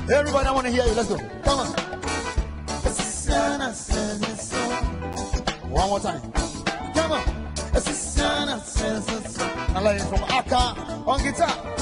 Everybody, I want to hear you. Let's go. Come on. One more time. Come on. I like it from Akan on guitar.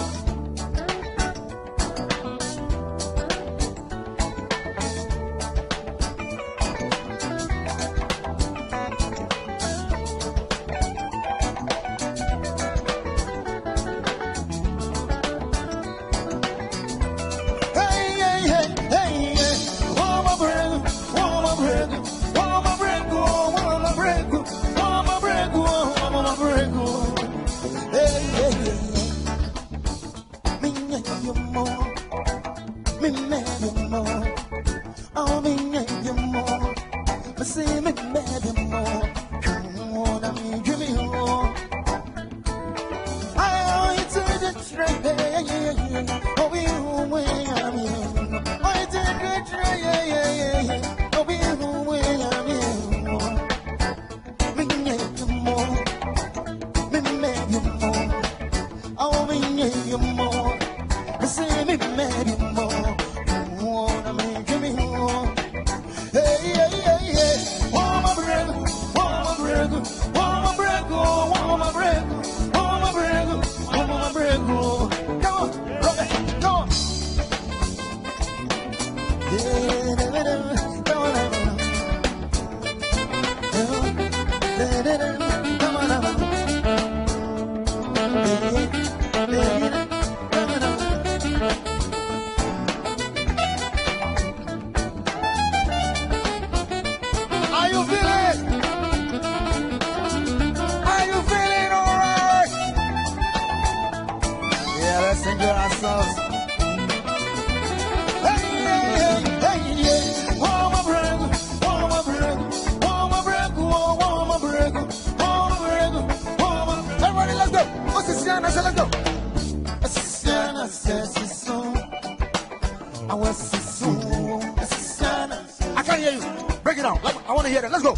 I can't hear you. Break it down. I want to hear that. Let's go.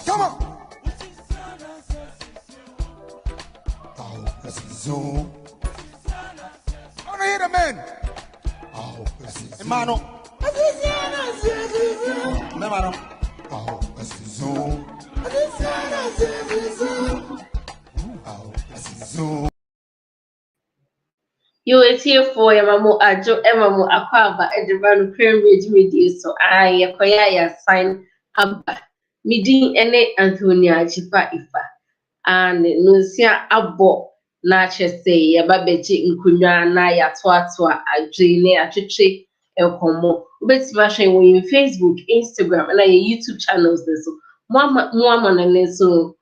Come on. I want to hear the man. Hermano. Hermano. You were here for your mamu ajo emamu akwaba edibanu Cambridge media so I ya sign abba midin ene Antonia Chipa Ifa and nunsia abo na chese ya babeji nkunya na ya toa adwene atwetwe ekomo ubetima hwe wo Facebook, Instagram na your YouTube channels so mo na neso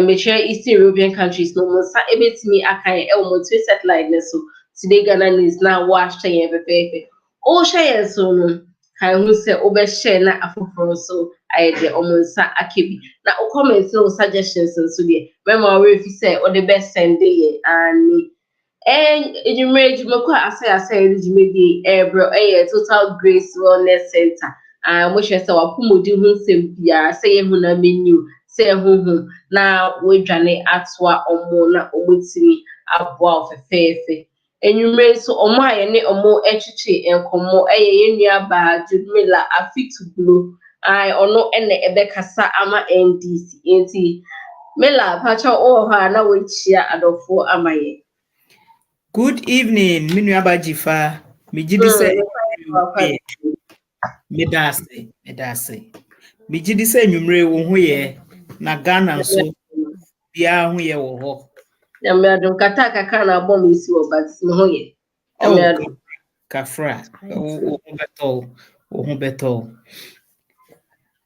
mature Eastern European countries no mo sa ebetimi akan mo to satellite neso today Ghana is now washed every. Oh, share so no. kan hu se obehye na afoforo so ayede omonsa akebi na o comments no suggestions so de mema we fi se o de best send ye ani ejumre ejumako asa ejumre bi ebro total grace wellness center mo hwe se wapomodi hu nsem bia se ye hu na menu se hu na we dwane atwa omo na omotimi aboa ofefefe enyumre so omo aye ne omo echichi enkomo yenua ba Judmila afitublo ono ene ebekasa ama NDC enti Mela pacha ha na wechia adofo amaye. Good evening, Minuyaba Jifa. Mijidi se medase. Mijidi se nyumre wo ho ye na Ghana nso bia ho ye wo ho. Nyamradum kata kaka na bom isi wo but me ho ye. Nyamradum kafra wo ho beto.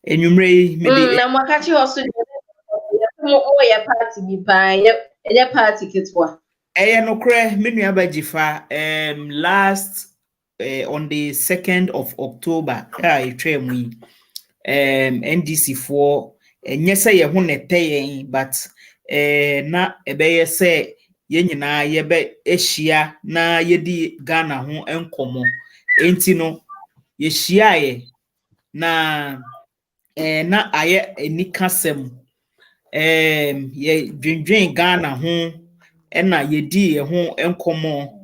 Enyumre mede na mwakachi hoso mo ye party bi pa ye party ketwa. Nokware Minuyaba Jifa last on the 2nd of October NDC for nyese ye ho neteye but na ebeye se ye nyina ye be ehia na ye di Ghana ho enkomo enti no ye hia na na aye enikasem ye dwendwen Ghana ho na ye di ye ho enkomo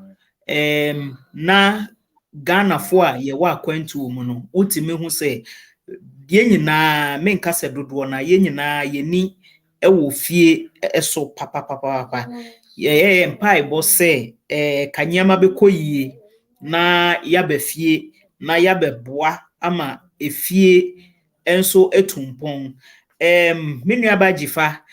na Ghana fo a ye wa kwantu mu no utime hu se ye nyina menkasa dodo na ye nyina ye ni ewo fie eso papa ye mpai bo se kanyama bekoyie na ya ba fie na ya beboa ama efie enso etumpon menu abajifa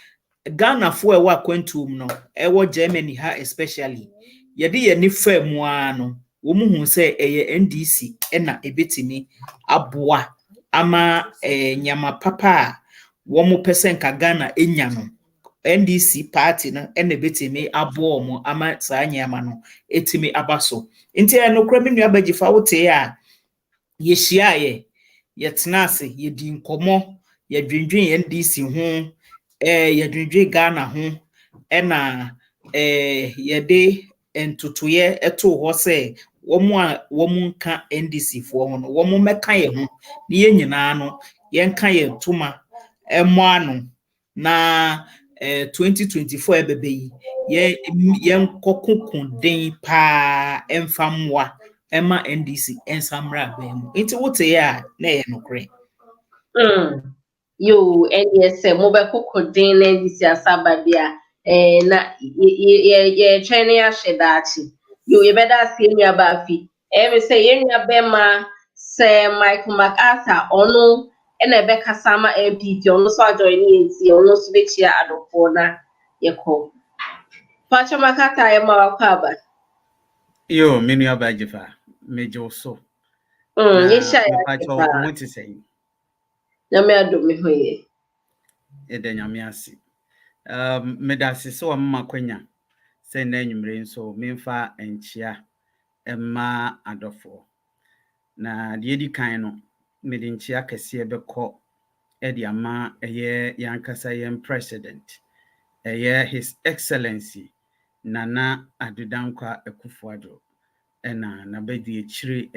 Ghana fo e wa kwantum no ewo Germany ha especially ye de ye ni famu ano wo mu hu se eye NDC na ebetimi aboa ama nyama papa wo mu pesen ka Ghana enya no NDC party no na betimi aboa mo ama saa nyama no etimi abaso nti enokra menu abajifa wote a ye hia ye tenase ye di nkomo ye dwendwen NDC ho ye dwendwen Ghana ho na ye de entotoye eto ho se womu nka NDC fo ho no womu meka ye ho ni ye nyina no ye nka ye tuma ano na 2024 ebebe yi ye nkokokun den pa emfamwa ema NDC ensamra ba mu nti wote ya na ye nokre Yo NDC mo be kokodin na NDC asaba bia na ye twene ya hyedachi yo ye beda se enua ba afi me say ye enua be ma se Michael MacArthur ono na ebe kasama NPP ono so ajoin enti ono so be chia adofo na ye ko Pacha MacArthur ye ma wakaba Yo, Minuyaba Jifa, mejo so. ye sha Me ya pacho pa what to say. na me ado me hoye Nyamiasi. Medasi so amma kwenya. Se na enyumre nso memfa enchia emma adofo. Na de edi kan no mede nchia kese ebekọ edi ama eye yankasa yem president. His Excellency Nana Adudankwa Ekufuado. Na bedi echiri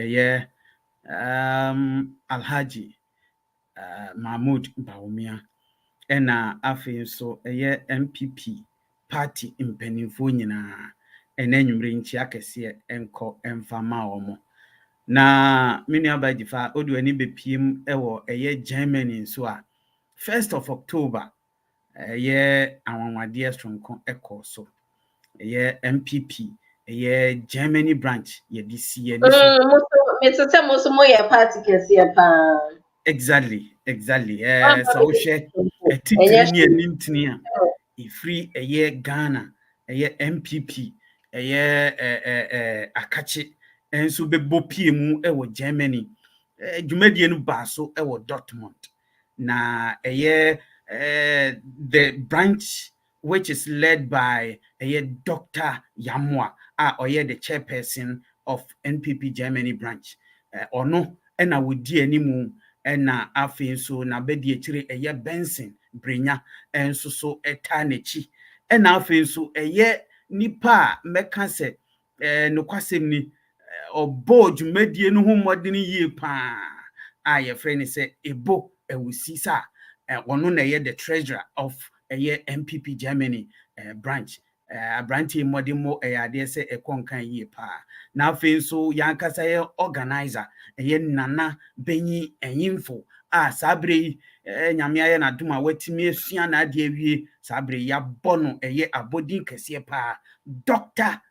Alhaji Mahmoud Bawumia ena afi nso NPP party mpanimfo nyinaa enanyumre nchi akese enko emfama omo na mini abajifa odu ani bepiem ewo Germany nso a 1st of October anwanwade sonko ekoso NPP Germany branch yedisi ni so mo ye party kese pa exactly so we share a titiri ni anintini a ifri Ghana MPP akache enso bebo pie mu ewo Germany dwumadie no ba so ewo Dortmund na the branch which is led by Dr. Yamwa the chairperson of NPP Germany branch ono ena wodi animu ena afi nso na bedi ekire eye Benson Brenya enso so eta nechi ena afi nso eye nipa meka se nokwasem ni obo dwumadie no ho modene yie pa a ye frɛ ne sɛ ebo ewusi sa wono na ye the treasurer of NPP Germany branch abranti modimo ade se ekonkan yie pa na afi nso yankasa ye organizer nana benyi enyimfo sabre nyame aye na duma watimi asua na ade awie sabre ya bono abodin kese pa Dr.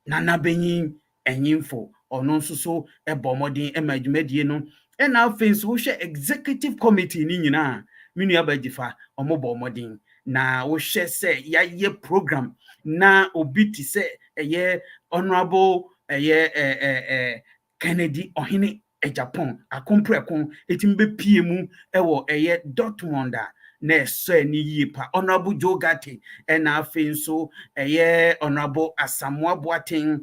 Nana benyi enyimfo ono nso so ebomodin emadwumadie no na afi nso wo hwe executive committee ni nyina minu abagifa omobomodin na wo hwe se yaye program na obi ti se honorable Kennedy ohene Japan akomprekon etimbe pie mu ewo Dortmund na so ni yie pa honorable Joe Gatti na afi nso honorable Asamoah Boateng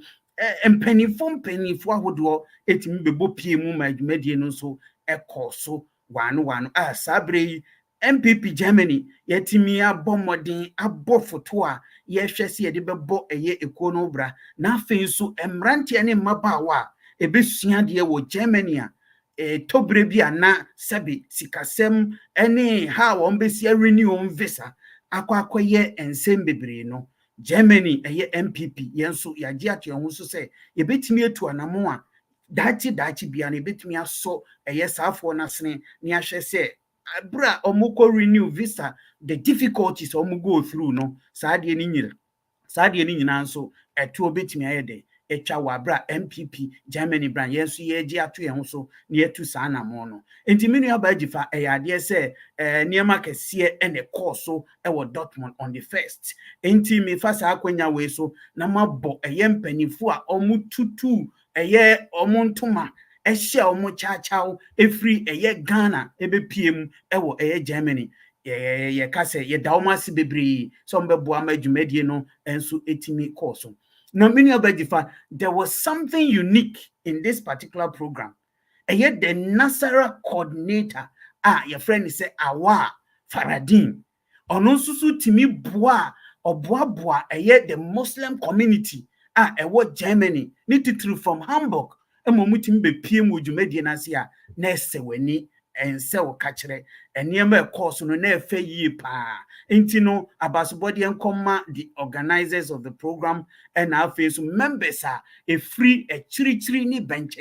mpanifo ahodo etimbe bebo pie mu madwumadie no so ekoso wano sabre NPP Germany yetimi abomodin abofoto a yehwe se yede bebo eko no bra na afi nso emrante ne mabawa ebesua de wo Germany a tobre bia na sabi sikasem ene ha won besia renew visa akwakoye ensem bebre no Germany NPP yenso yaje ato ho so se ebetimi etu anamo a dachi bia na ebetimi aso saafo na sene ne ahwe se abra omukọ renew visa the difficulties go through no saade ni nyina nso eto obetimi ayede etwa wabra NPP Germany brand yenso yeji ato ye so ne etu saa namo no enti menu abagifa ade se niema kese ene course so wo Dortmund on the 1st enti me fa saa kwanya we so na mabo mpanifo a omututu omuntuma ehye omu chachao efri Ghana ebepiem ewo Germany ye kase ye daomasi bebre so mbebo amadwumadie no enso etimi course. Now, many of there was something unique in this particular program. And yet the Nasara coordinator, your friend say Awa Faradin. Onosusu timi boa or boa yet the Muslim community what Germany need to from Hamburg. And momutim be PM would you median asia nese weni and sell catchere and near my course no ne fe ye pa. Intino abasubodi and comma the organizers of the program and our face members are a free chiri ni bench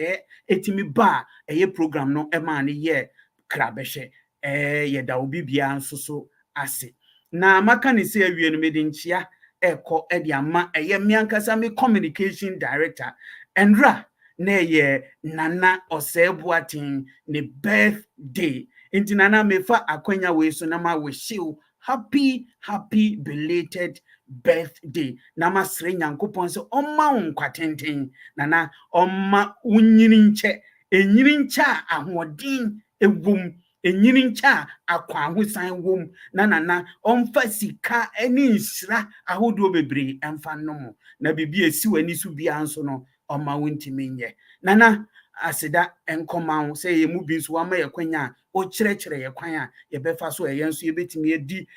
etimi ba ye program no emani ye krabeshe ye da obi bia nso ase na maka ni se awie no medinchia eko edi ama miankasa me communication director Endra na ye Nana Oseboatin ne birthday inti Nana mefa akwanya we so na ma we shiw happy belated birthday na masre nyankopon se omma unkwatenten Nana omma unyirinche enyirincha ahodin ewum enyirincha akwa ahosan wom na Nana omfa sika eni nsira ahodo bebre emfa nomo na bibi esi wani so bia nso no Oma wintimi nye Nana asida enkomawo say ye mu bi nso ama ye kwanya o kyerɛkyerɛ ye kwan a ye befa so ye nso ye betimi edi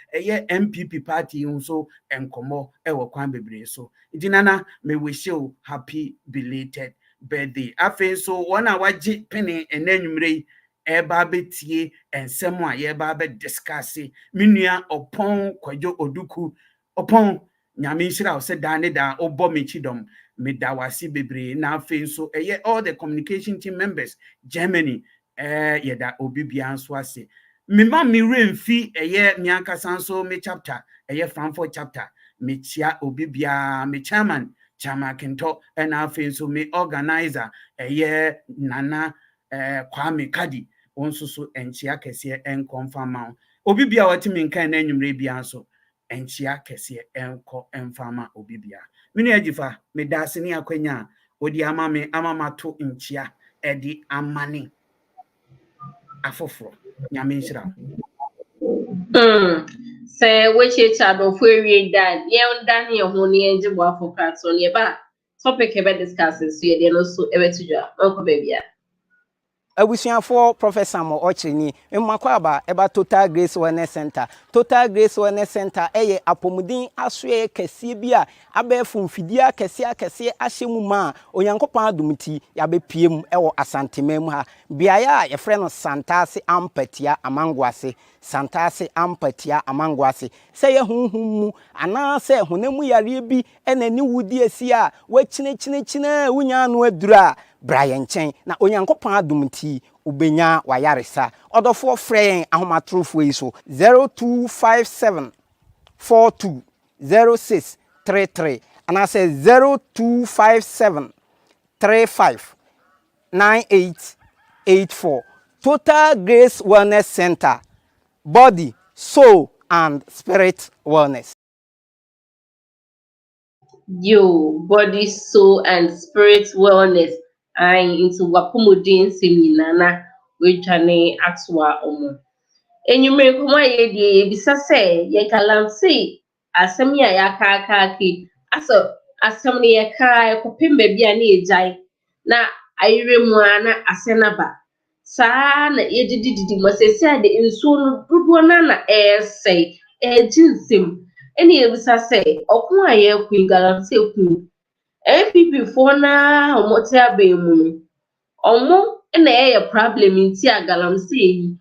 NPP party nso enkomo wo kwan bebre so idi Nana me wish you happy belated birthday afi so wona wagye pene enanwumre eba betie ensem a ye ba be discuss menua opon kwadwo oduku opon nyame nhira wo se da ne da obo mechidom medawasi bebre na afi so all the communication team members Germany yeda obibia nso ase me ma me remfi miankasa nso me chapter Frankfurt chapter me chia obibia me chairman Chama Kento na afi so me organizer Nana Kwame Kadi onso so enchia kese enconfirm obibia watimi nkan na anwumre bia nso enchia kese enko enfama obibia mini ajifa me dase ni akwanya odi amamato nchia edi amane afoforo nyame nhira say which chado for we dan ye ndan ye ho ne enje bo afokra so ne ba topic e be discuss so ye dey no so e be tudwa onko bebia for Professor Mo Ochini, Makwaba, eba Total Grace Wellness Center. Total Grace Wellness Center, apomudin aswe kesibia, abe fumfidia kesia ashemuma, onyankopa dumiti, yabe PM ewo asantimemu ha. Biaya ye freno Santase Ampatia Amangwase, Santase Ampatia Amangwase. Say humu, ana se hunemu yaribi, ene ni wudi esia, we chine, unya dura. Brian Chen na onyankopon adumti ubenya wayaresa odofo frɛ ahomatrofo yi so 0257 420633 and I say 0257 359884 Total Grace Wellness Center, body, soul and spirit wellness. Body, soul, and spirit wellness. I into wapumudin seminana which ane atwa omo. Enyume kuma ye bisa se ye kalamsi asem ya yaka ki aso asem ne ye ka kopem baabi a ne ejai na ayire mu ana asenaba saa na ye dididi masese ade nsuo no dodo na sei ejinsem ene ye bisa se okun aye ku galamsi ku NPP for na omote abemu omo na ye problem nti agalamsi yi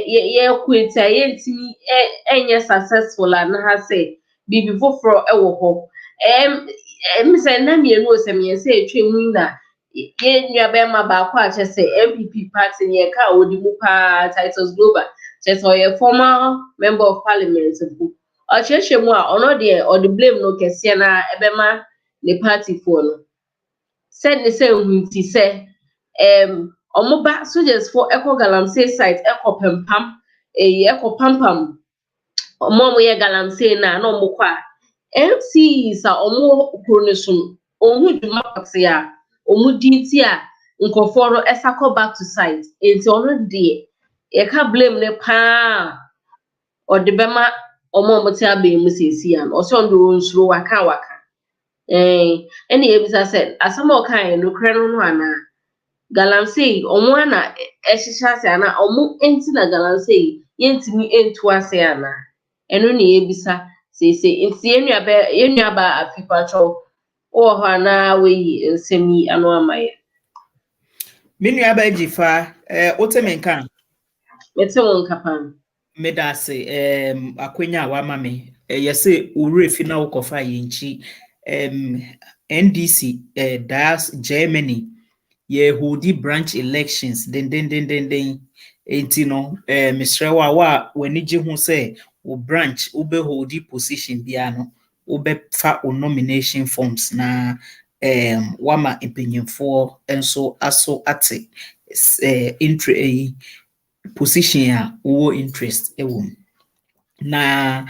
ye kweta ye ntimi enye successful na ha say bibi foforo ewo ho se na mienu osem se etwemu na ye nua be ma ba kwa che say NPP party ye ka odi mu pa titles global che so ye former member of parliament bu o chehwe mu a ono de o the blame no kese na ebema the party for no said the same hunti say omoba soldiers for eco galamsey site eco pempam eco pampam omo ye galamsey na no mokwa MCs a omo kronisum ohu duma pate a omu dinti a nkofo no esako back to site enti ono de ye ka blame ne pa o de bema omo mote abemu sesi an o so ndo nsuro waka ene ebisa said asamo kan no kre no ana galamsey omo ana ehihase ana omo enti na galamsey yentimi entu ase ana eno ne ebisa sese enti yenua ba afipacho o ho ana we nsemi ano amaye Minua ba jifa otemenkan mete won kapan medase akwenya wa mame yese urefi na ukofa yinchi NDC das Germany ye hodi branch elections den enti no misrewa wa wanije hu se o branch ube hodi position bia no ube fa o nomination forms na wama empenyemfo enso aso ate position a wo interest ewo na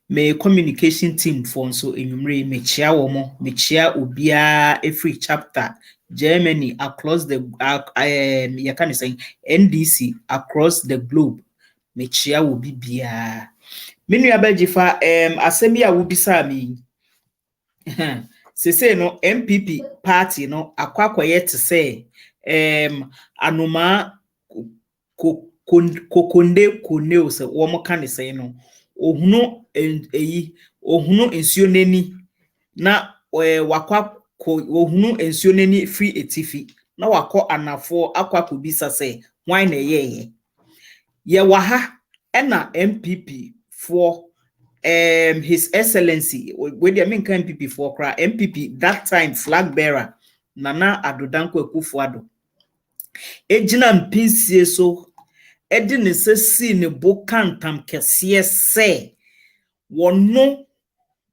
me communication team for so Mmre me chia wo mo me chia obia every chapter Germany across the you can say NDC across the globe me chia wo bibia menu abajifa asemi a wo bisa mi sese no MPP party no akwakoye te say anoma kokonde koneo se wo mo kan say no ohunu ohunu ensuo nani na wakwa ohunu ensuo nani free etifi na wakọ anafo akwa kubisa say why na ye waha ena MPP for His Excellency we dey mean MPP for kra MPP that time flag bearer Nana Adodankwa Akufo-Addo ejina mpinsie so edi ne sesi ne bokantam kese se wono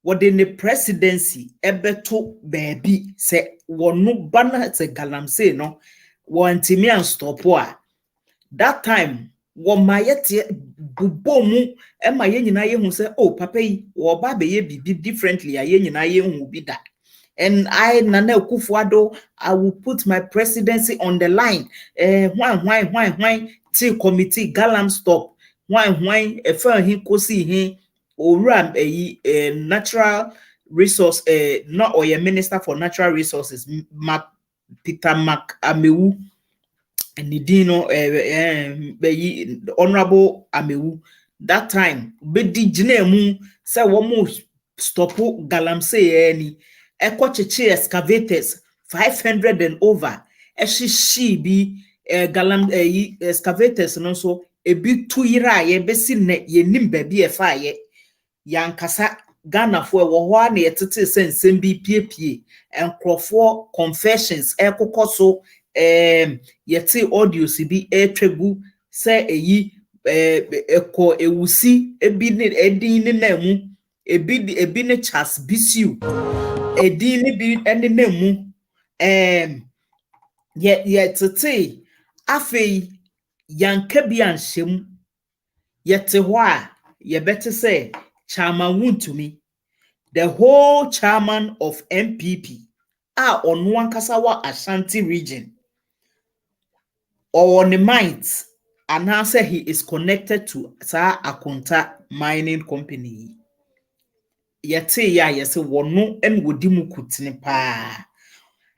wode ne presidency ebeto baabi se wono bana se galamsey no wantimi an stop a that time wo mayete bubomu ema ye nyina ye hu se oh papa yi wo ba be ye bibi differently a ye nyina ye hu bi da. And I, Nana Akufo-Addo, I will put my presidency on the line. Why? Till committee, Galam stop. Why? If he kosi he, or natural resource, not or a minister for natural resources, Peter Mac Amewu, Nidino Honorable Amewu that time bedi jine mu se womu stopu galamsey any cheche excavators 500 and over she bi galam excavators no so ebi tuyira ye besi ne ye nimba bi efa ye yankasa Ghana for wo ho na yetete sensem bi piepie enkrofo confessions ekokoso yete audio si bi etwegu se eyi eko ewusi ebi ne edin ne namu ebi ne chas bisiu edin ne bi ene namu yetete afei yanka bi anhyem yete ho a yebete se chairman wuntumi the whole chairman of NPP onu ankasa wa Ashanti region or on the minds and now say he is connected to Sa Akonta mining company. Yete ya yese wono en wodimu kutini pa.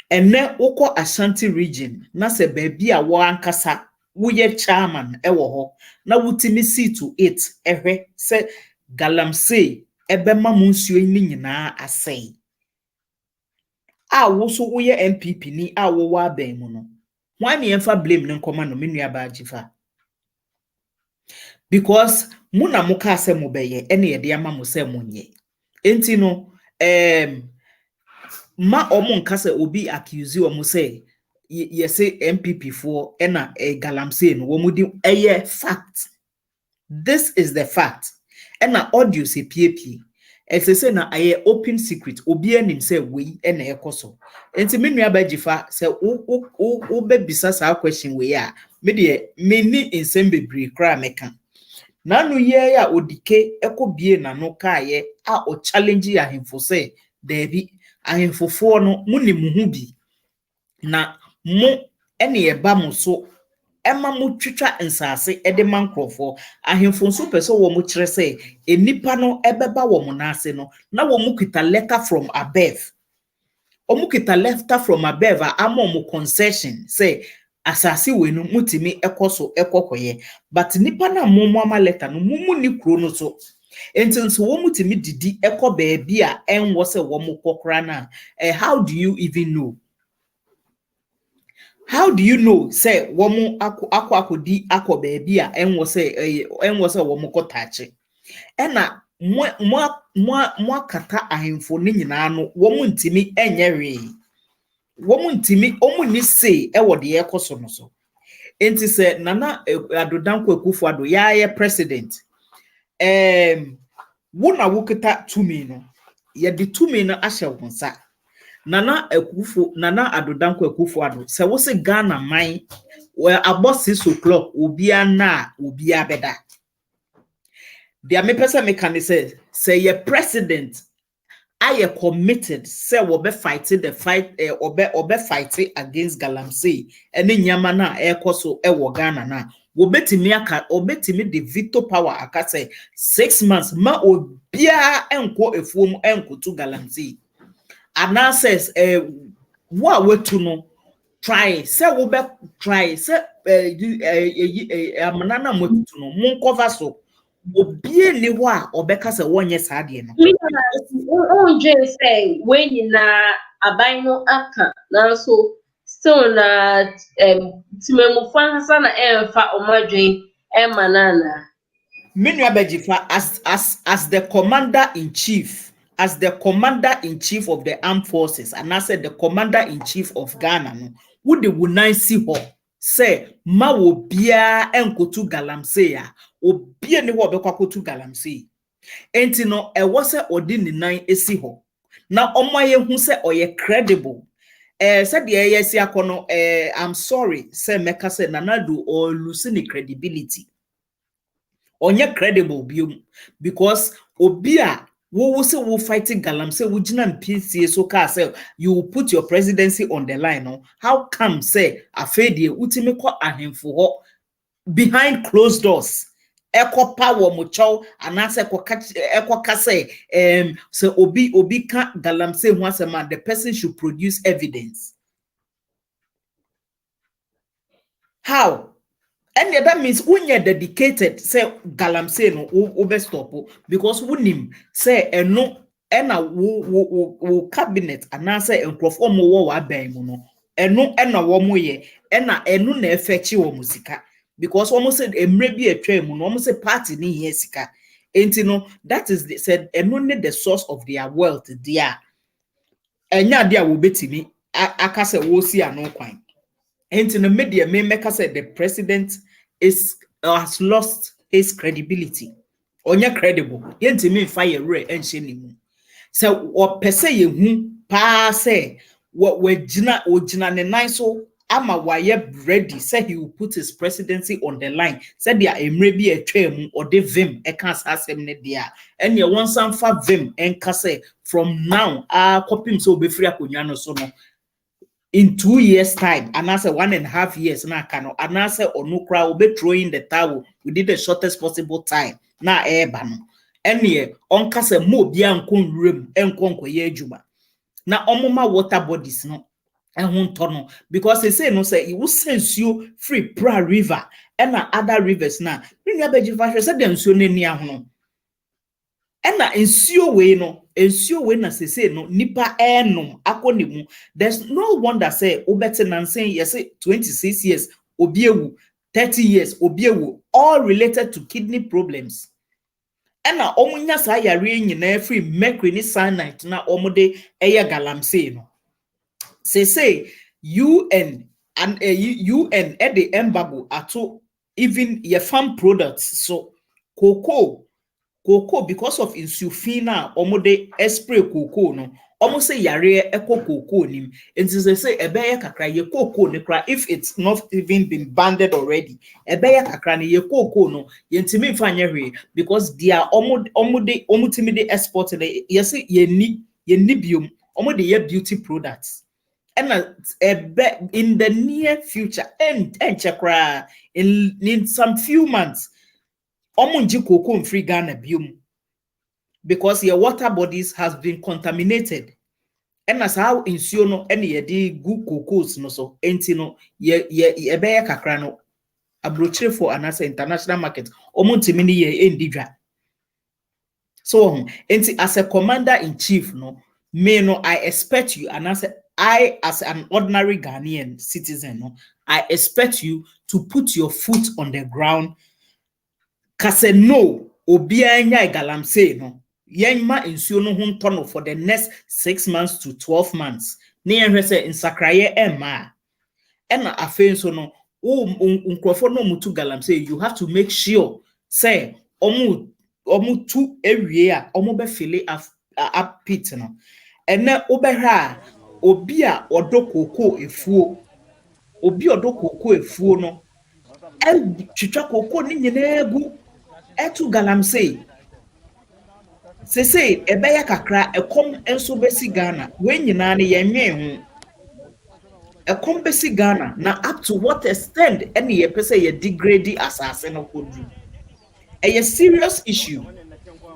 Ene woko Ashanti region na se baby a wo ankasa woye chairman ewo ho na wutimi see to it ehwe se galamsey ebema munsuo ni nyina asai. A wo so woye NPP ni a wo wa ban mu no. Why me enfa blame ne nkoma no menua ba agifa? Because muna muka ase mo beye ene ye de ama mo se monye. Enti no ma omo nka se obi accuse o mo se ye say MPP for ena galamsey no wo mudi eye fact. This is the fact. Ena audio se piepie. Say na aye open secret obi anim say we ena ekoso. Enti menua ba agifa se wo be bisa sa question we a me de meni nsem bebre kra meka. Nanu ye ya odike ekobie na no kaaye a o challenge ya hemfo say debi ahemfofo no muni muhu bi na mo ene ye ba mo so ema mo twitwa nsase ede mankrofo ahemfo so pese wo mo kire say enipa no ebeba wo mo na ase no na wo mo kita letter from above omukita letter from above amo mo concession say asasi we no mutimi ekoso ekokoye but nipa na momo ama letter no mumu ni kro no so entinso wo mutimi didi eko baabi a enwo se wo mo kokra na how do you even know? How do you know say wo mo akodi akọ baabi a enwo se wo mo kotache ena mo kata ahemfo ni nyina no wo mo ntimi enyere woman timi omuni say e wo de ekoso no so enti se nana adodanko akufo ado ya ye president wona wokita tumi no ye de tumi no ahye wonsa nana adodanko akufo ado se wo se Ghana man about 6 o'clock obia na obia beda dia me pesa me kan say ye president I am committed say we be fighting the fight obe fighting against galamsey ene nyama na ekoso ewo Ghana na we betimi aka obetimi the veto power aka say 6 months ma obia enko efuom enkotu galamsey ana says wa wetu no try say we be try say amanana motu no mon cover so obie ni ho a obeka se wonye saade no Jane say when you na abaino aka na so still na timemufan sana emfa omadwen emanana Menu abejifa as the commander in chief of the armed forces and I said the commander in chief of Ghana no would the wunansi ho say ma wo bia enkotu galamsey a obia ni ho obekwakotu galamsey enti no e wo se odi ni nan esi ho na omoye hu se oye credible said the ASC akono I'm sorry say meka say nanado or lose ni credibility onye credible biom because obia wo say wo fighting galamsey wo gina MPC so ka say you put your presidency on the line no how come say afedie utimi ko ahemfo ho behind closed doors eko power mo chow anase eko ka say so obi ka galamsey ho asema the person should produce evidence How? And that means when you're dedicated, say galamsey no over stop because wunim say no ena wo cabinet and say enkrofo mo wo wa ban mu no ena wo mo ye ena enu na effecti wo musika because almost said Mmre bi atwa mu no almost say party ni here sika enti no that is the said enu ne the source of their wealth there enya dia wo betimi aka say wo si ano kwan. And in the media, Maker said the president has lost his credibility. Onya credible. Yenti me fire re and shenimu. So what per se you pa say what we jina ne niso ama waye ready. Said he will put his presidency on the line. Said there Mmre bi a twem or de vim e can asem ne dia. And you want some fa vim and kase from now copy so be free akonya no so no. In 2 years' time, and I say 1.5 years, and I say Nokware will be throwing the towel within the shortest possible time. Now, ban. And here, on kase mo bian kun room and conquer ye juba. Now, omoma water bodies no and won't tunnel because they say no say it will send you free Pra River and other rivers now. Bring your beji fashion said them so near no. And ensure way na say no nipa enum akonimu. There's no one that say obete nan saying yes 26 years obiewu 30 years obiewu all related to kidney problems. And na omunya sa yare nyina free mercury ni cyanide na omode eye galamsey no. Say UN and UN at the embargo ato even your farm products so cocoa because of insufina omode spray cocoa no almost say yare eco cocoa nim and say ebeye kakra ye cocoa ne kra if it's not even been banned already ebeye kakra ne ye cocoa no yentimi fanye hwe because they are omutimi de export yes ye ni biom omode ye beauty products and in the near future and chakra in some few months omunji cocoa free Ghana biom because your water bodies has been contaminated and as how insuo no and ye di good cocoas no so enti no ye ebeye kakra no abrochire for anasa international market omuntimi ni ye endidwa so enti as a commander in chief no me no I expect you anasa I as an ordinary Ghanaian citizen no I expect you to put your foot on the ground. Kase no obia nya galamsey no yenma insuo no ho ntono for the next 6 months to 12 months ne yenhwe se nsakraye emma ena afen so no nkrofo no mutu galamsey you have to make sure say omu tu ewie a omu be file up pit no ene obehwa a obi a odokoko efuo no twitwa koko ni nyina egu etu galamsey say ebeye kakra ekom enso besi Ghana we nyina ne yenwe hu ekom besi Ghana na up to what extent any ye pese ye degrade asase no kodu a serious issue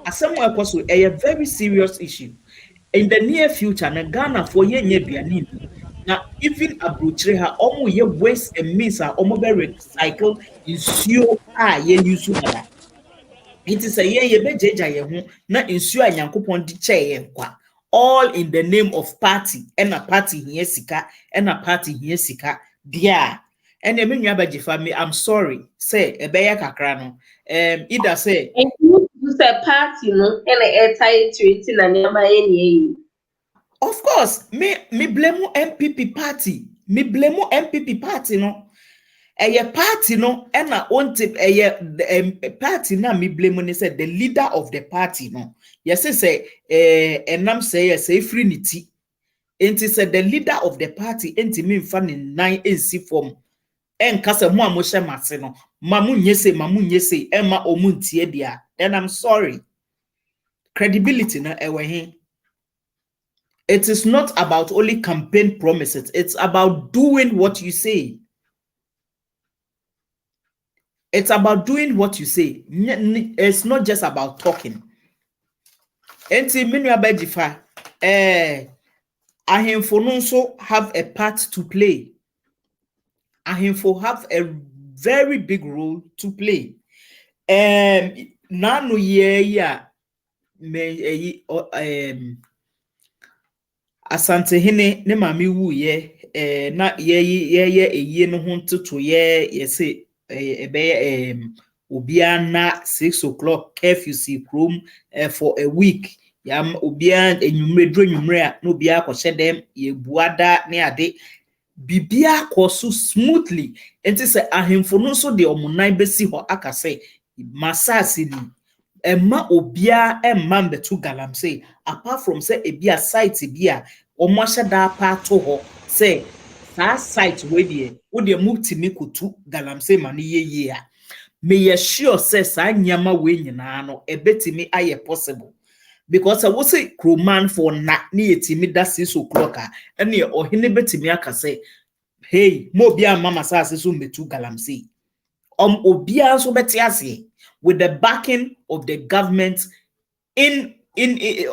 asemo ekoso a very serious issue in the near future na Ghana for ye nya biani na even abrochire ha omo ye waste and means a omo be recycle isuo a ye use na it is a ye bejeja ye ho na insuo a Nyankopon di che ye kwa all in the name of party and a party here sika and a party here sika dia and me nwa bajifa me I'm sorry say ebeye kakra no either say you say party no and a tie treaty na nyama eni. Of course me blame NPP party no a party no and a on tip a party na me blame ni said the leader of the party no yes say enam say free niti enti said the leader of the party enti me mfa ne nine ensi form enkasa mu amoshe mase no mamu nyese emma omuntie dia then I'm sorry credibility na ewe. It is not about only campaign promises. It's about doing what you say. It's about doing what you say. It's not just about talking. Enti minu abejifa ahemfo no so have a part to play. ahemfo have a very big role to play. Nano yeah me Asante Hene ne mami wu ye na ye eyi no ho toto ye se ebe obia na 6 o'clock curfew si krom for a week yam obia enwumre dro enwumre a no obia akɔhye dem ye buada ne ade bibia akɔ smoothly enti se ahemfo no so de omunan besi ho aka se masasi ni Emma obia emma mbetu galamsey apart from say ebia site bia omwasha da pato ho say that site we dey wo dey mutimi kutu galamsey mani ye a me ye sure say sa nyama we nyina no ebetimi aye possible because I was say crewman for na yetimi that 6 o'clock and ye ohene betimi aka say hey mo bia mama sa so mbetu galamsey obia so beti ase with the backing of the government in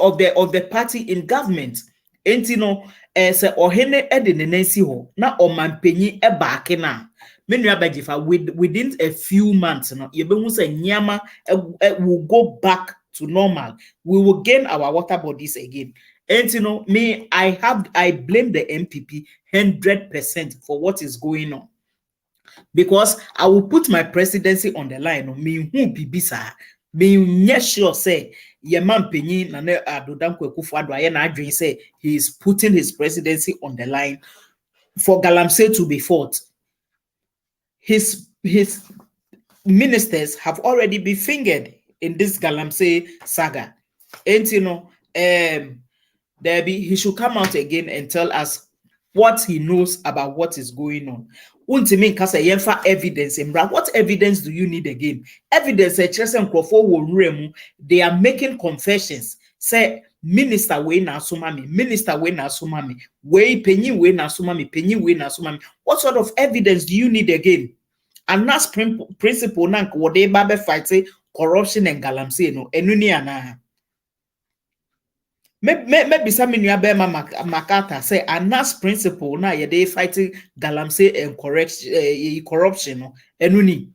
of the party in government enti no se ohene ede ne nansi ho na omampanyi e baake na menu abagifa within a few months no ye behu say nyama will go back to normal. We will gain our water bodies again. And you know me, I blame the NPP 100% for what is going on. Because I will put my presidency on the line. Me who be bisa. Me sure say ye man penyi na ne Dodam Kwekufuado aye na adwin say he is putting his presidency on the line for Galamsey to be fought. His ministers have already been fingered in this Galamsey saga. And you know, Debbie, he should come out again and tell us what he knows about what is going on. Untimi nkasa yenfa evidence Mmre. What evidence do you need again? Evidence they are making confessions. Say minister we na sumami, minister we na sumami, we penny we na sumami, penny we na sumami. What sort of evidence do you need again? And that's principle nank what they babe fight say corruption and Galamsey no enuni ana. Maybe some in your Makata say anas principle na ye they fighting Galamsey and corruption enuni.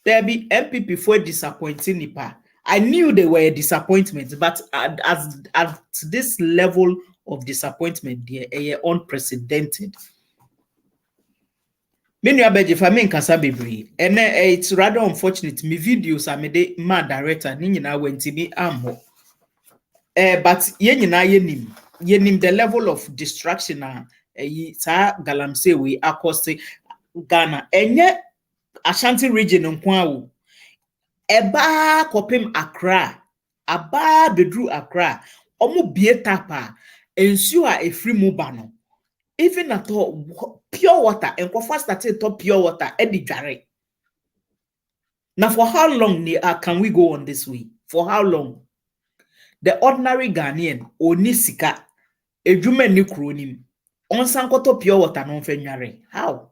There be NPP for disappointing nipa. I knew they were a disappointment, but at this level of disappointment, they are unprecedented. Many abeji for me kasa bebre. And it's rather unfortunate. Me videos I made my director ni na went to be amho. But yenim the level of distraction sa Galamsey we accost Ghana enye Ashanti region nkwa eba kopim Accra aba bedru Accra omo bie tapa ensu a efri mu ba no even at all pure water enkofa started to pure water edi dware. Now for how long can we go on this way? For how long? The ordinary Ghanaian oni sika edwuma ni kronim onsan koto pure water no mfenware. How?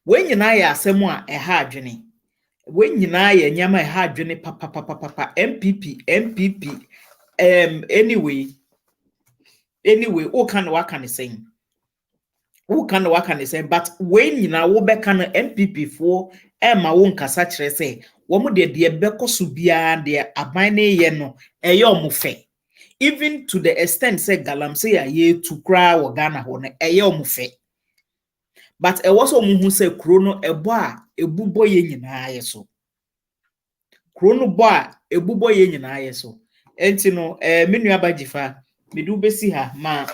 When nyina ya asemu a eha adwene. When nyina ya nyama eha adwene papa NPP anyway o kan wa kan saying. Who can work and say, but when you know be can NPP for Emma won kasa kire say, womu de beko subia de abane ye no eyo fe. Even to the extent say Galamsey ye to cry or Ghana ho no eyo fe. But e was who say krono ebo a ebubo ye nyina ye so. Krono bo a ebubo ye nyina ye so. Enti no me nua bagifa me du besi ha ma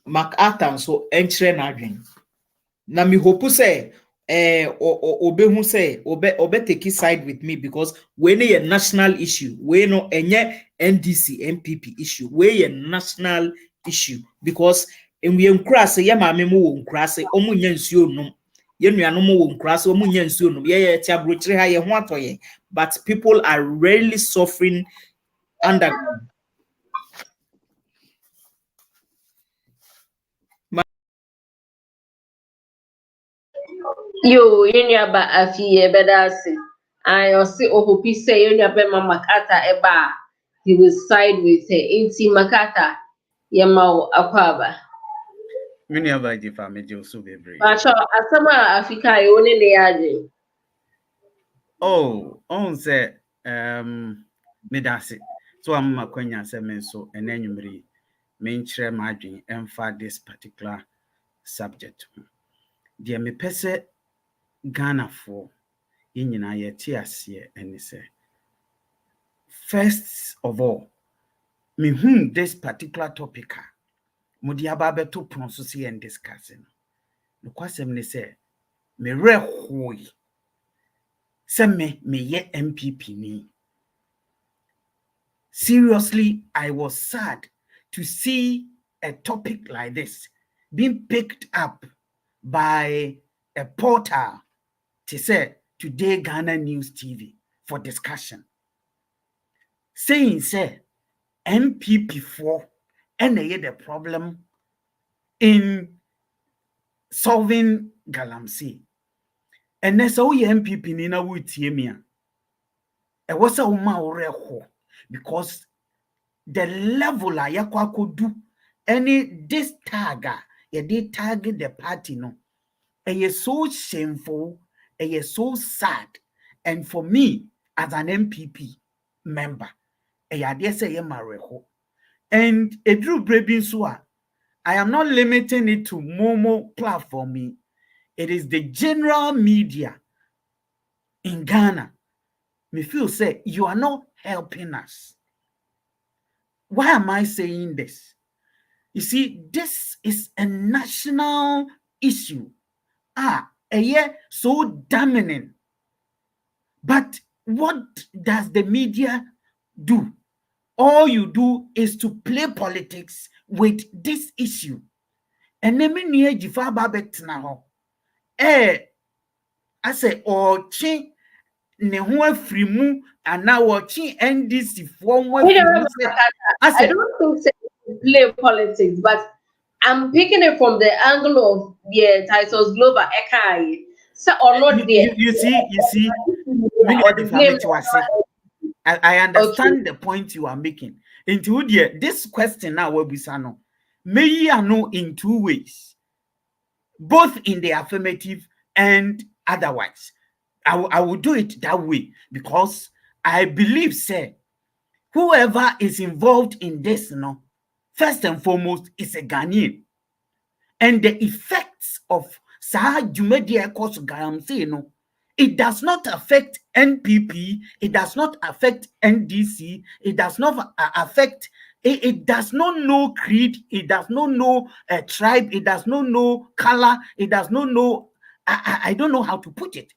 MacArthur so enchre na adwen na me hope say obehu say obe take side with me because we no a national issue we no enye NDC NPP issue we a national issue because we nkura say ye maame mo wo nkura say omo nya nsuo num ye nuanom mo wo nkura say omo nya nsuo num ye ti abrochire ha ye ho atoye but people are really suffering under Yo, ba afiye bedasi. I also hope say be mama kata eba. He will side with her. Inti makata yamau akwaba. Many of the family also be brave. But asama Africa e woni ne yaje. Oh, on say me that's it. So I'm a kwenya say me so and then you me nkyerɛ m'adwen ɛmfa this particular subject. Deɛ mepɛ sɛ Ghanafoɔ yɛn nyinaa yɛte aseɛ ɛne sɛ, first of all, me this particular topic a mode aba abɛto pono so sɛ yɛn discuss no. Nokwasɛm ne sɛ me werɛ hoe sɛ meyɛ NPP ni. Seriously, I was sad to see a topic like this being picked up by a portal to say Today Ghana News TV for discussion. Saying say NPP4 and the problem in solving Galamsey. And that's all NPP nina would tiemia. It was a woman because the level I could do any this tagger, ye did target the party no. And it's so shameful, and it's so sad. And for me, as an MPP member, and a Drew Brebin Sua, I am not limiting it to Momo platform. It is the general media in Ghana. Me feel say you are not helping us. Why am I saying this? You see, this is a national issue. So dominant. But what does the media do? All you do is to play politics with this issue. And then me jifa babet now. I say chi ne ho afiri mu ana chi NDC for I don't think so play politics, but I'm picking it from the angle of the titles global Akan. So or not there. You see, I understand the point you are making. Into this question now will be sano. May I know in two ways, both in the affirmative and otherwise. I will do it that way because I believe, say, whoever is involved in this, first and foremost, is a Ghanaian. And the effects of it does not affect NPP, it does not affect NDC, it does not affect, it does not know creed, it does not know tribe, it does not know color, it does not know, I don't know how to put it.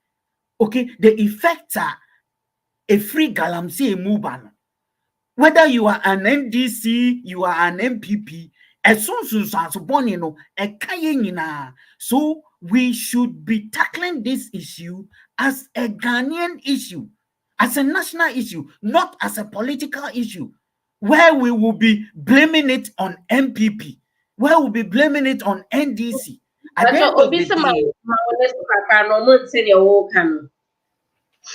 Okay, the effects are a free galamsey movement. Whether you are an NDC, you are an MPP, as soon as born, so we should be tackling this issue as a Ghanaian issue, as a national issue, not as a political issue, where we will be blaming it on MPP, where we'll be blaming it on NDC. At the end of the day,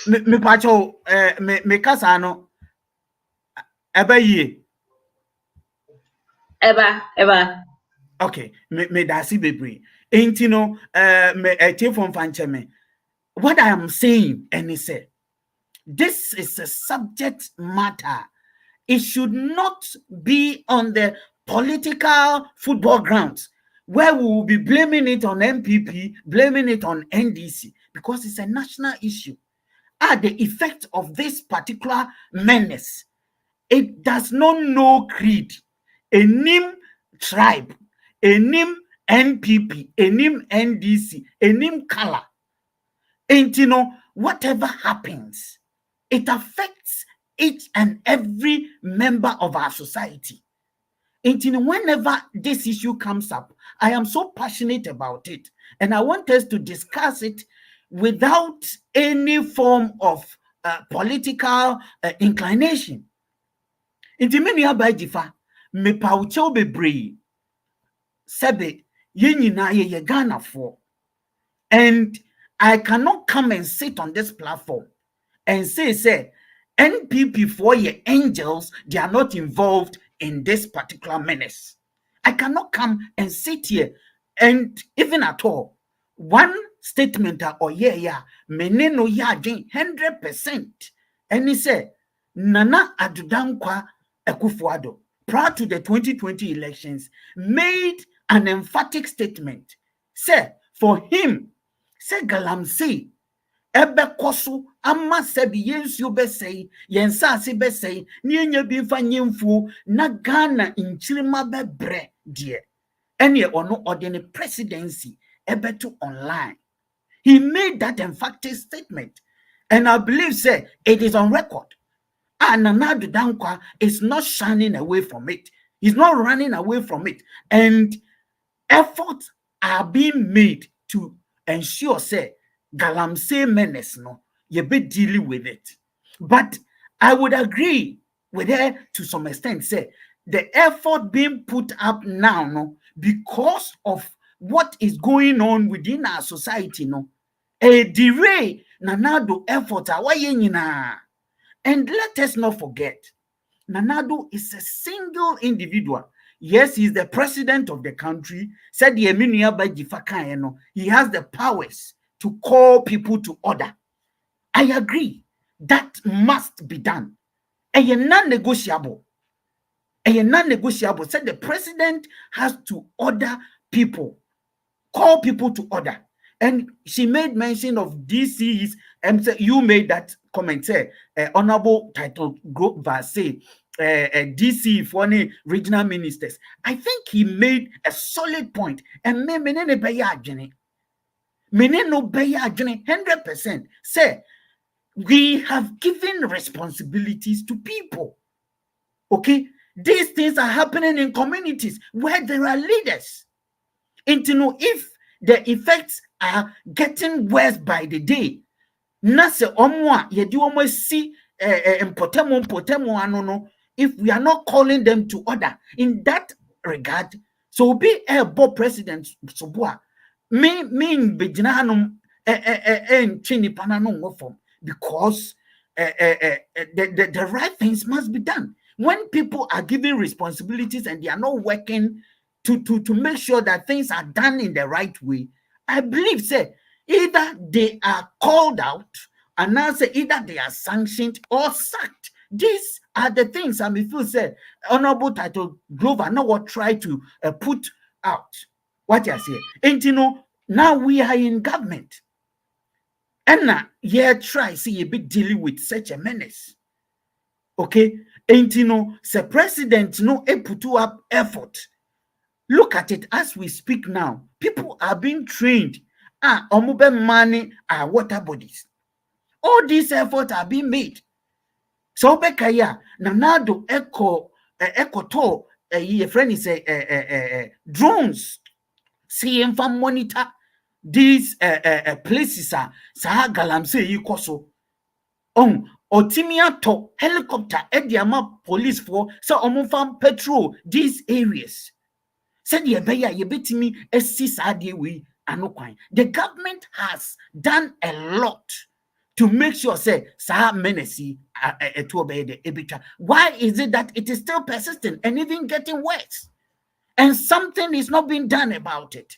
me pacho me kasano eba ye Eba. Okay, me dasi bebre. Ain't you know me take from fancheme. What I am saying, and he said, this is a subject matter. It should not be on the political football grounds where we will be blaming it on MPP, blaming it on NDC, because it's a national issue. The effect of this particular menace, it does not know creed, a name tribe, a name NPP, a name NDC, a name color. And whatever happens, it affects each and every member of our society. And whenever this issue comes up, I am so passionate about it. And I want us to discuss it without any form of political inclination. Inti meni abajifa me paucho bebre sebe ye nyina ye Ghana for, and I cannot come and sit on this platform and say NPP for your angels, they are not involved in this particular menace. I cannot come and sit here And even at all, one statement or yeah, meneno ya 100%. And he said, Nana Adudankwa Akufo-Addo, prior to the 2020 elections, made an emphatic statement. Say, for him, say Galamsey, ebe koso ama sebi yensu besei yensase besei nienya bi fa nyemfu na Ghana inchirima bebre die ene ono ordinary presidency ebe to online. He made that emphatic statement, and I believe say it is on record. And Nana Dankwa is not shining away from it. He's not running away from it, and efforts are being made to ensure say Galamsey menace no you be dealing with it. But I would agree with her to some extent, say the effort being put up now no because of what is going on within our society no a delay Nanado effort and let us not forget Nanado is a single individual. Yes, he's the president of the country. Said the he has the powers to call people to order. I agree. That must be done. And you're non-negotiable. And you're non-negotiable. Said the president has to order people, call people to order. And she made mention of DCs, and you made that comment, say, Honorable Title Group say, DC for any regional ministers. I think he made a solid point. And menene no beya 100%. Say, we have given responsibilities to people. Okay? These things are happening in communities where there are leaders. And to know if the effects are getting worse by the day. Nase omwa yedi omo si impotemo anono. If we are not calling them to order in that regard, so be a board president soboa mean bejina hanum chini panano form because the right things must be done. When people are given responsibilities and they are not working to make sure that things are done in the right way, I believe say either they are called out and now say either they are sanctioned or sacked. These are the things I feel said Honorable Title Glover now what try to put out what you say. And you know, now we are in government. And now try see a bit dealing with such a menace. Okay? And you know, the president no put up effort. Look at it as we speak now. People are being trained. Omube money water bodies. All these efforts are being made. So Bekaya Nanado echo to your friend is drones seeing from monitor these places are Saha Galamsey Yukoso Otimia to helicopter Ediama police for so omufam patrol these areas. Said ye beya ye betimi essis we anokwine. The government has done a lot to make sure say Saha menesi to obey the ebitra. Why is it that it is still persistent and even getting worse? And something is not being done about it.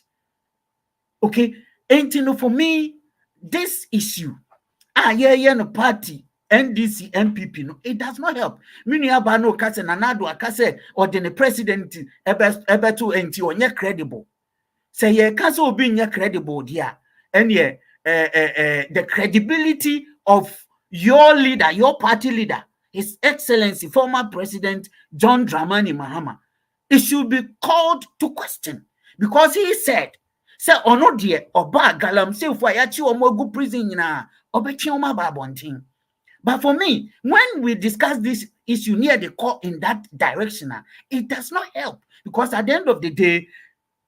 Okay, and you know, for me, this issue, no party, NDC, NPP, no, it does not help. Mini abano kase nanado akase or the president ebe to enti onye credible. Say ye kase obi nye credible dia, and ye the credibility of your leader, your party leader, His Excellency, former President John Dramani Mahama, it should be called to question because he said, "Say ono die oba Galamsey for yachi omogu prison na obechi oma babontin." But for me, when we discuss this issue near the court in that direction, it does not help because at the end of the day,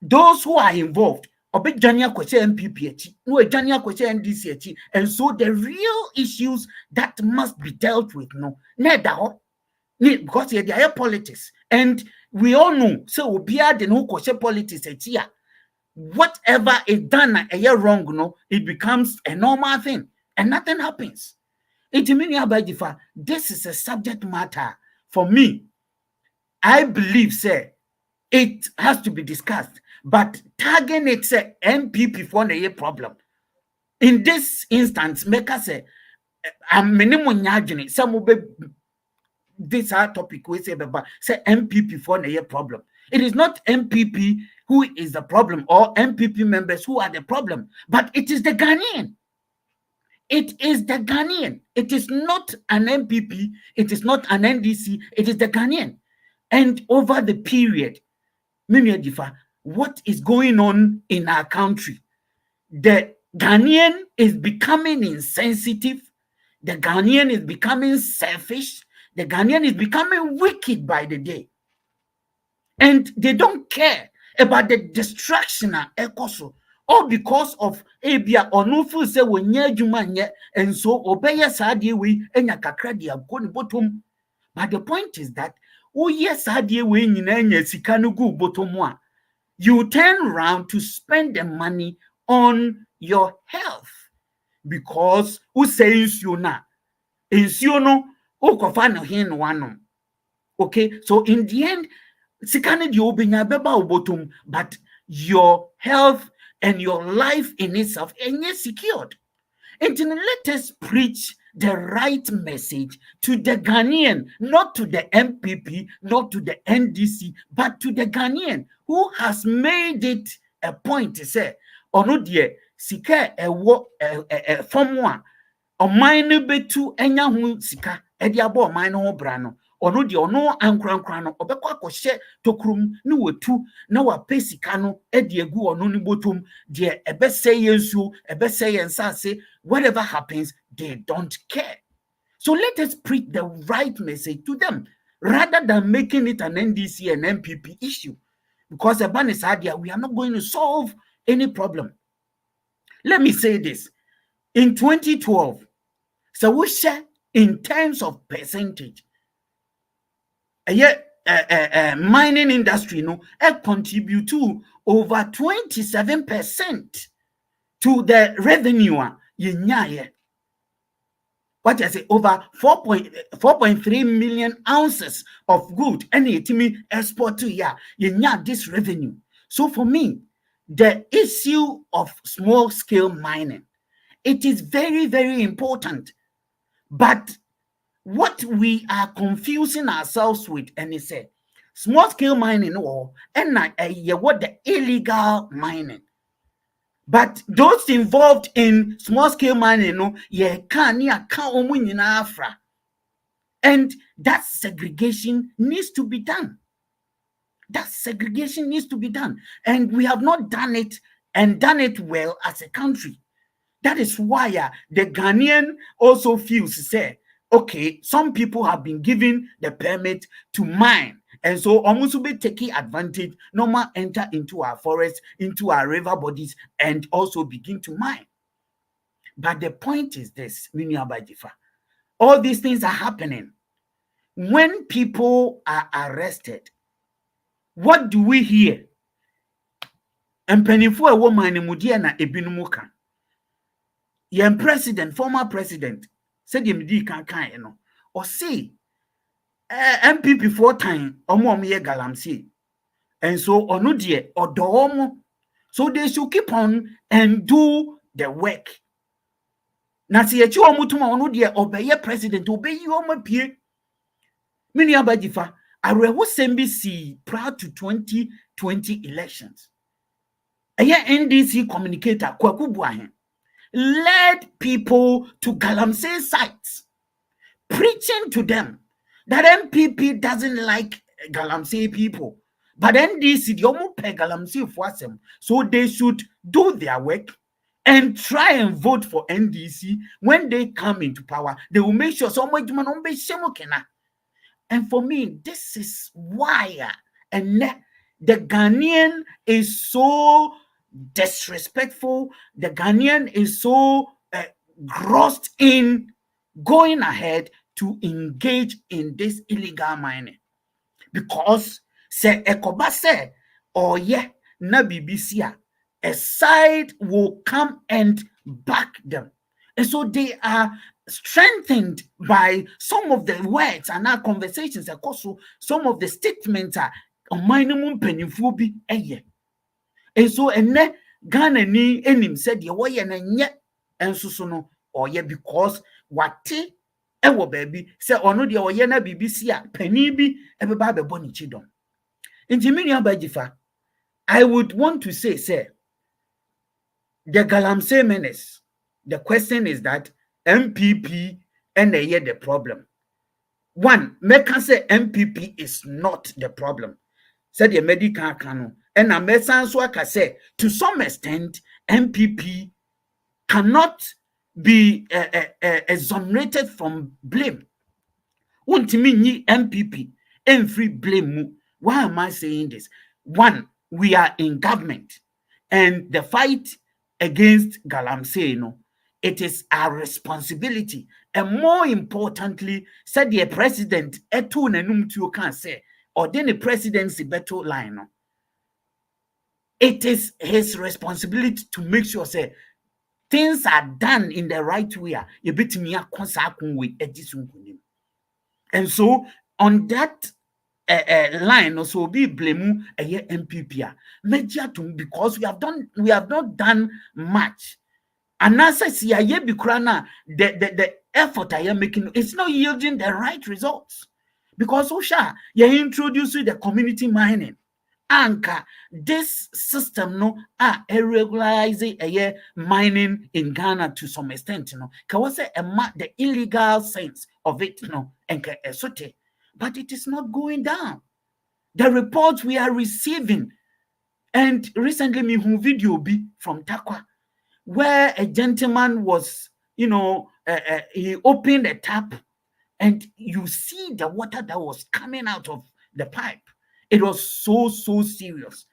those who are involved, Obejania Kweshe NPP, no Ejania Kweshe NDC, and so the real issues that must be dealt with, no, because they are politics, and we all know. So we are the no Kweshe politics here. Whatever is done a year wrong, no, it becomes a normal thing, and nothing happens. This is a subject matter for me. I believe, say, it has to be discussed. but targeting it say NPP for the problem. In this instance, make us say a minimum nyajini. Some will be this topic we say NPP for the problem. It is not NPP who is the problem or NPP members who are the problem, but it is the Ghanaian. It is the Ghanaian. It is not an NPP. It is not an NDC. It is the Ghanaian. And over the period, what is going on in our country? The Ghanaian is becoming insensitive. The Ghanaian is becoming selfish. The Ghanaian is becoming wicked by the day. And they don't care about the destruction of Ekoso. All because of Abia or no fool say when nye and so obey sadie we enya kakra dia go ni bottom. But the point is that yes sadie we nyina sika no go bottom a, you turn around to spend the money on your health because who says you na ensure no ukofa no hin one. Okay, so in the end sikane di obenya beba obotum, but your health and your life in itself is secured. And then let us preach the right message to the Ghanaian, not to the MPP, not to the NDC, but to the Ghanaian who has made it a point to say, ono die sika ewo from one o mine betu enya hu sika e dia bo mine ho bra no ono de ono ankrankran no obekọ akọhye tokrum ne wetu na wa pesika no e de egu ono ni botom de ebese yensu ebese yensase. Whatever happens, they don't care. So let us preach the right message to them rather than making it an NDC and NPP issue, because the ban is idea we are not going to solve any problem. Let me say this: in 2012, so we share in terms of percentage. Mining industry, contribute to over 27% to the revenue. What I say, over 4.3 million ounces of good, and it me export to this revenue. So for me, the issue of small scale mining, it is very, very important. But what we are confusing ourselves with, and it's a small scale mining or and what the illegal mining. But those involved in small scale mining, and that segregation needs to be done. That segregation needs to be done. And we have not done it and done it well as a country. That is why the Ghanaian also feels, say, okay, some people have been given the permit to mine. And so almost will be taking advantage, normal enter into our forests, into our river bodies, and also begin to mine. But the point is this, all these things are happening. When people are arrested, what do we hear? And penifo a woman mudia na ebinumuka. Yen president, former president, said yemdi kan or say MPP 4 time omo galamsey. And so onu die odo, so they should keep on and do the work. Na si echi omutuma onu die obeye president obeyi omo pie. Mini abajifa arewo sembi prior to 2020 elections. Aya NDC communicator Kwaku Buahen led people to Galamsey sites, preaching to them that MPP doesn't like Galamsey people, but NDC the omo pe Galamsey for them, so they should do their work and try and vote for NDC. When they come into power, they will make sure someone be shemokena. And for me, this is why and the Ghanaian is so disrespectful. The Ghanaian is so grossed in going ahead to engage in this illegal mining, because say Ekoba say, oh yeah, na BBC, a side will come and back them. And so they are strengthened by some of the words and our conversations. Also, some of the statements are minimum pennyfubi. And so ene Ghana ni enim said ye wo ye na nye enso so no oye because wate ewo baby say ono de oye na BBC a pani bi ebeba bebo ni chidom. Nti me nua bagifa, I would want to say the Galamsey menace, the question is that MPP and they the problem. One, make us say MPP is not the problem. Said the medical canon. And a mesan so I can say to some extent, MPP cannot be exonerated from blame. Won't mean MPP and free blame. Why am I saying this? One, we are in government, and the fight against Galamsey, it is our responsibility. And more importantly, said the president, etu nenum tu can say, or then the presidency better line. It is his responsibility to make sure say things are done in the right way. And so on that line also be blame a MPP because we have not done much. And as I see the effort I am making, it's not yielding the right results. Because you introduce the community mining. Anchor this system regularizing mining in Ghana to some extent, can we say the illegal sense of it, but it is not going down. The reports we are receiving, and recently me who video be from Takwa, where a gentleman was, he opened a tap and you see the water that was coming out of the pipe. It was so serious.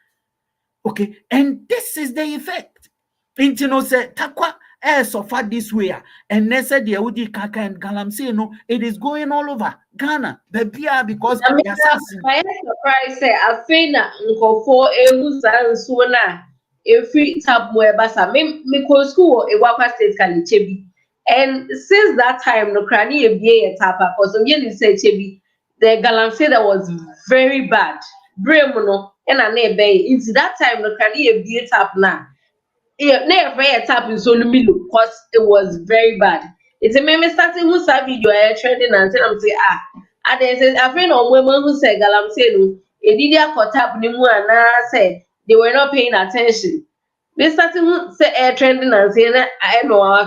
Okay, and this is the effect. Say Takwa so far this way, and they said the Udi Kaka and Galamsey, it is going all over Ghana. Because I am surprised say I feel na nkofo ehusa nsuo na every tap mo ebasa me ko school e Wakwa State Kalichebi. And since that time no krani e bie tapa for some years say Chebi, the Galamsey that was very bad. Bremono and a neighbor. It's that time the crani be tap now. Never tap in Solumilo because it was very bad. It's a meme starting who savvy you are trending and tell them say and then says a friend of women who said Galamsey no a didia for tap nimu and say they were not paying attention. They starting who say air trending and saying I know our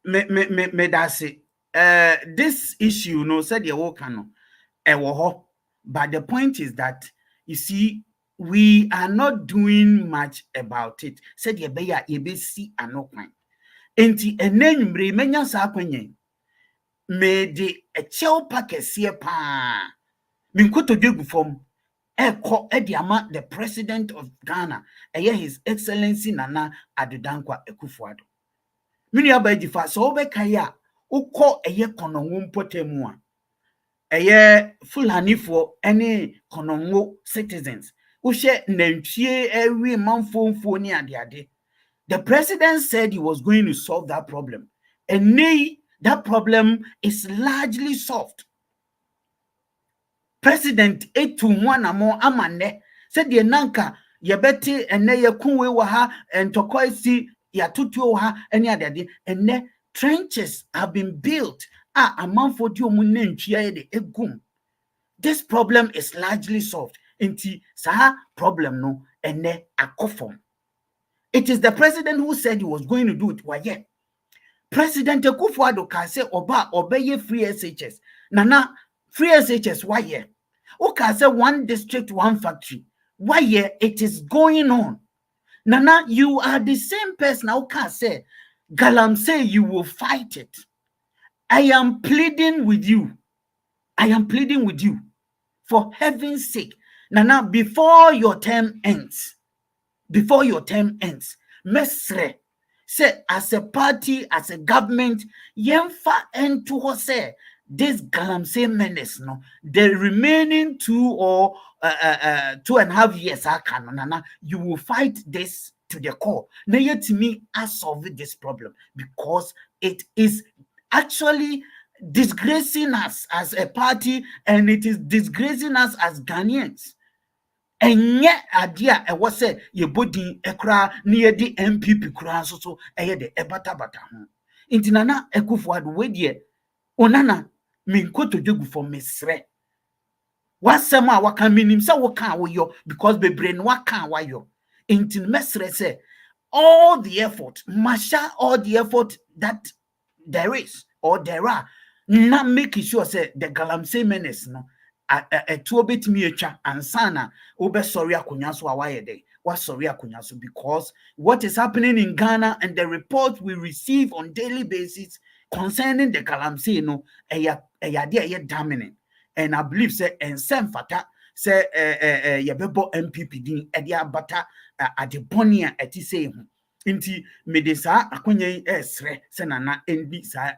me that's it. This issue said the work but the point is that you see we are not doing much about it. Said ye be ya ye be see anokwan. Enti enenmre menya sa kwenye me de a chel pakesie pa minkoto dwegu fom eko ediama the president of Ghana his excellency Nana Adodankwa Ekufuado. Mini abajifa so obekaya ukọ kononwo mpotemu a Fulani for any konongo citizens. Ushe nentwie every manfo ni ade. The president said he was going to solve that problem. And that problem is largely solved. President Etu more amane said the nanka yabeti ene yekunwe waha and tokoisi yatutu waha any other day. And ne trenches have been built. This problem is largely solved. Inti saha problem no ene akofom. It is the president who said he was going to do it. Why? President Ekufuado can say oba obeye free SHS. Nana free SHS why? Who can say one district, one factory? Why? It is going on. Nana, you are the same person who can say Galamsey you will fight it. I am pleading with you. I am pleading with you. For heaven's sake. Nana, before your term ends, Mmre, say as a party, as a government, yemfa into say this Galamsey menace, the remaining 2.5 years, Nana, you will fight this to the core. Now yet to me, I solve this problem because it is actually disgracing us as a party and it is disgracing us as Ghanaians. enye adia e wo se ye bodin ekra na ye di NPP kra so eye de ebata bata ho inti Nana Akufo-Addo we de onana me nkoto dwegu for mesre wasem a waka minim se wo kan wo yo because bebre no waka wa yo inti mesre se all the effort masha all the effort that there is or there are na make sure say the galamsey menace no to betimi atwa ansana obe sorry akonya so awaye dey what sorry akonya so because what is happening in Ghana and the reports we receive on daily basis concerning the galamsey no eya dominant and I believe say ensem fata say yebebo NPP din ede abata adeboni a eti say hu nti medesa akonya esre se Nana endi sa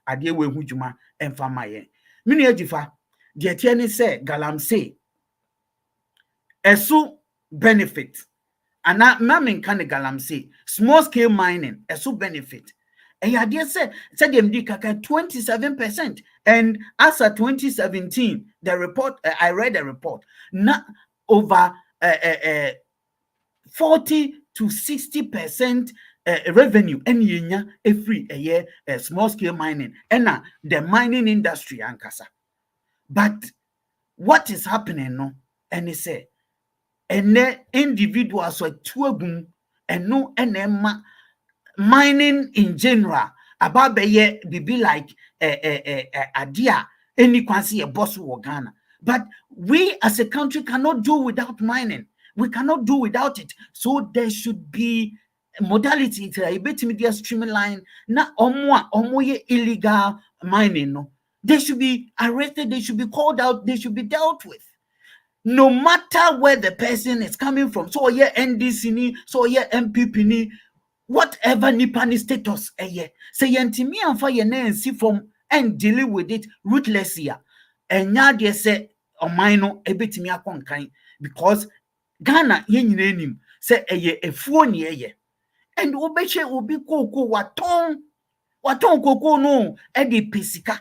ade we hu dwuma emfa maye mini agifa the attorney say galamsey esu benefit ana mamin kan galamsey small scale mining esu benefit and ya dey say dem di kaka 27% and as of 2017 the report I read the report na over 40 to 60% revenue and yenya every a year small scale mining and the mining industry ankasa. But what is happening no and he say and individuals are tuagum and no enema mining in general about be like adia any quansi a boss or Ghana. But we as a country cannot do without mining. We cannot do without it. So there should be modality to a bit media streamline na omoye illegal mining no. They should be arrested, they should be called out, they should be dealt with. No matter where the person is coming from. So yeah, NDC ni, so yeah, NPP ni, whatever nipani status say yentimi amfa ye na nsi from and dealing with it ruthlessly. And nya de say oman no ebetimi akonkan because Ghana ye nyina nim say efuo ne eye. And obeche obi koko waton koko no e de pesika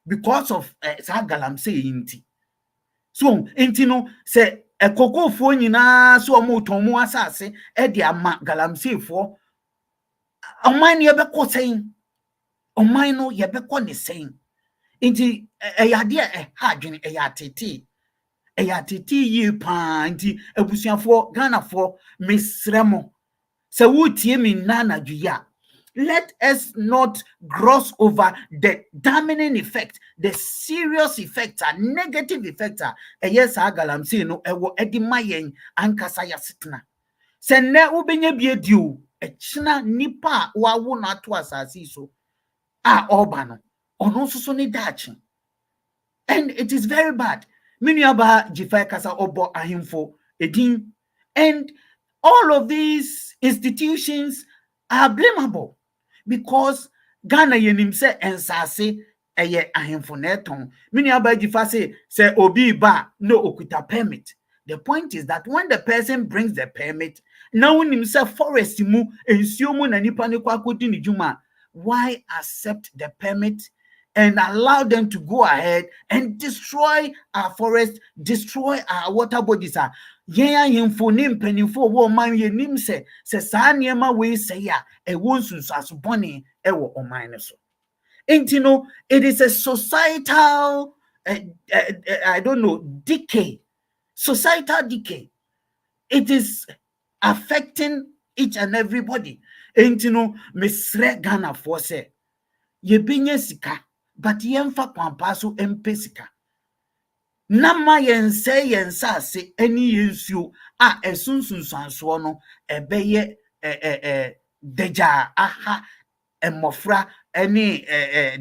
because of sa galamsey inti. So inti no say koko fo nyina so omo ton mu asase e de ama galamsey fo oman ye beko saying oman no ye beko ne saying inti eyade ha adwene eyatete ye pa inti abusuafo Ghana fo mesremo se wutie mi nana dwuya. Let us not gloss over the damning effect, the serious effects, negative effects. Yes, galamsey no ewo edimayen ankasa ya sitna. Se ne ubenye biedio echina nipa wa wo na to asasi so obano ono so ni dachi. And it is very bad. Miniaba jifai kasa obo ahimfo edin, and all of these institutions are blamable because Ghana yenim se ensase eye ahimfo neton. Miniaba jifa se obi ba no okuta permit. The point is that when the person brings the permit, now when himself forest mu ensuo mu na nipa ne kwa kodi ni juma, why accept the permit and allow them to go ahead and destroy our forest, destroy our water bodies? Yeah, infonim penifo wo man ye nim se sa niema we say ya e wonsun so boni e wo oman so. Intino, it is a societal I don't know, decay. Societal decay. It is affecting each and everybody. Intino, mesre Ghana for say ye binye sika but yemfa kwampa so empe sika. Nama yense yensase eni yensuo a esunsunsanso no ebeye deja aha emofra eni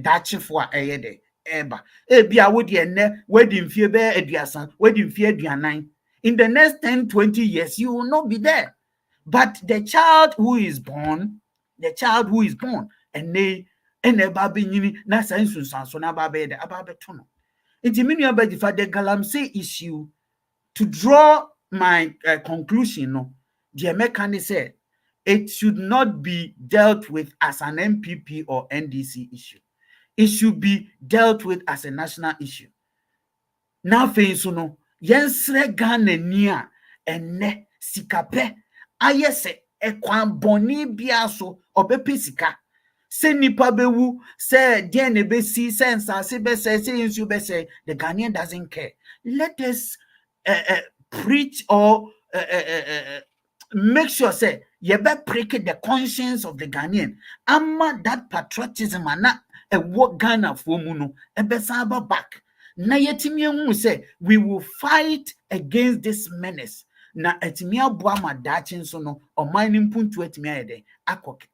dachifo a eyede eba ebia wodi enne wedi mfie be aduasan wedi mfie aduanan. In the next 10-20 years you will not be there, but the child who is born and they eneba benyini na sansunsanso na babe de ababe to no. Inti minu abadi for the galamsey issue, to draw my conclusion no, the mechanic said it should not be dealt with as an NPP or NDC issue. It should be dealt with as a national issue. Now, no, yensre Ghana nia enne sikape ayese ekwan boni bia so obepe sika se nipa bewu se die ne besi se nsase be se insu be se the Ghanaian doesn't care. Let us preach or make sure say you better prick the conscience of the Ghanaian. Ama that patriotism ana e wo Ghana for mu no e be saba back. Na yetimi hu say we will fight against this menace. Na etimi aboa ma dachi nso no oman ni mpuntu etimi ayede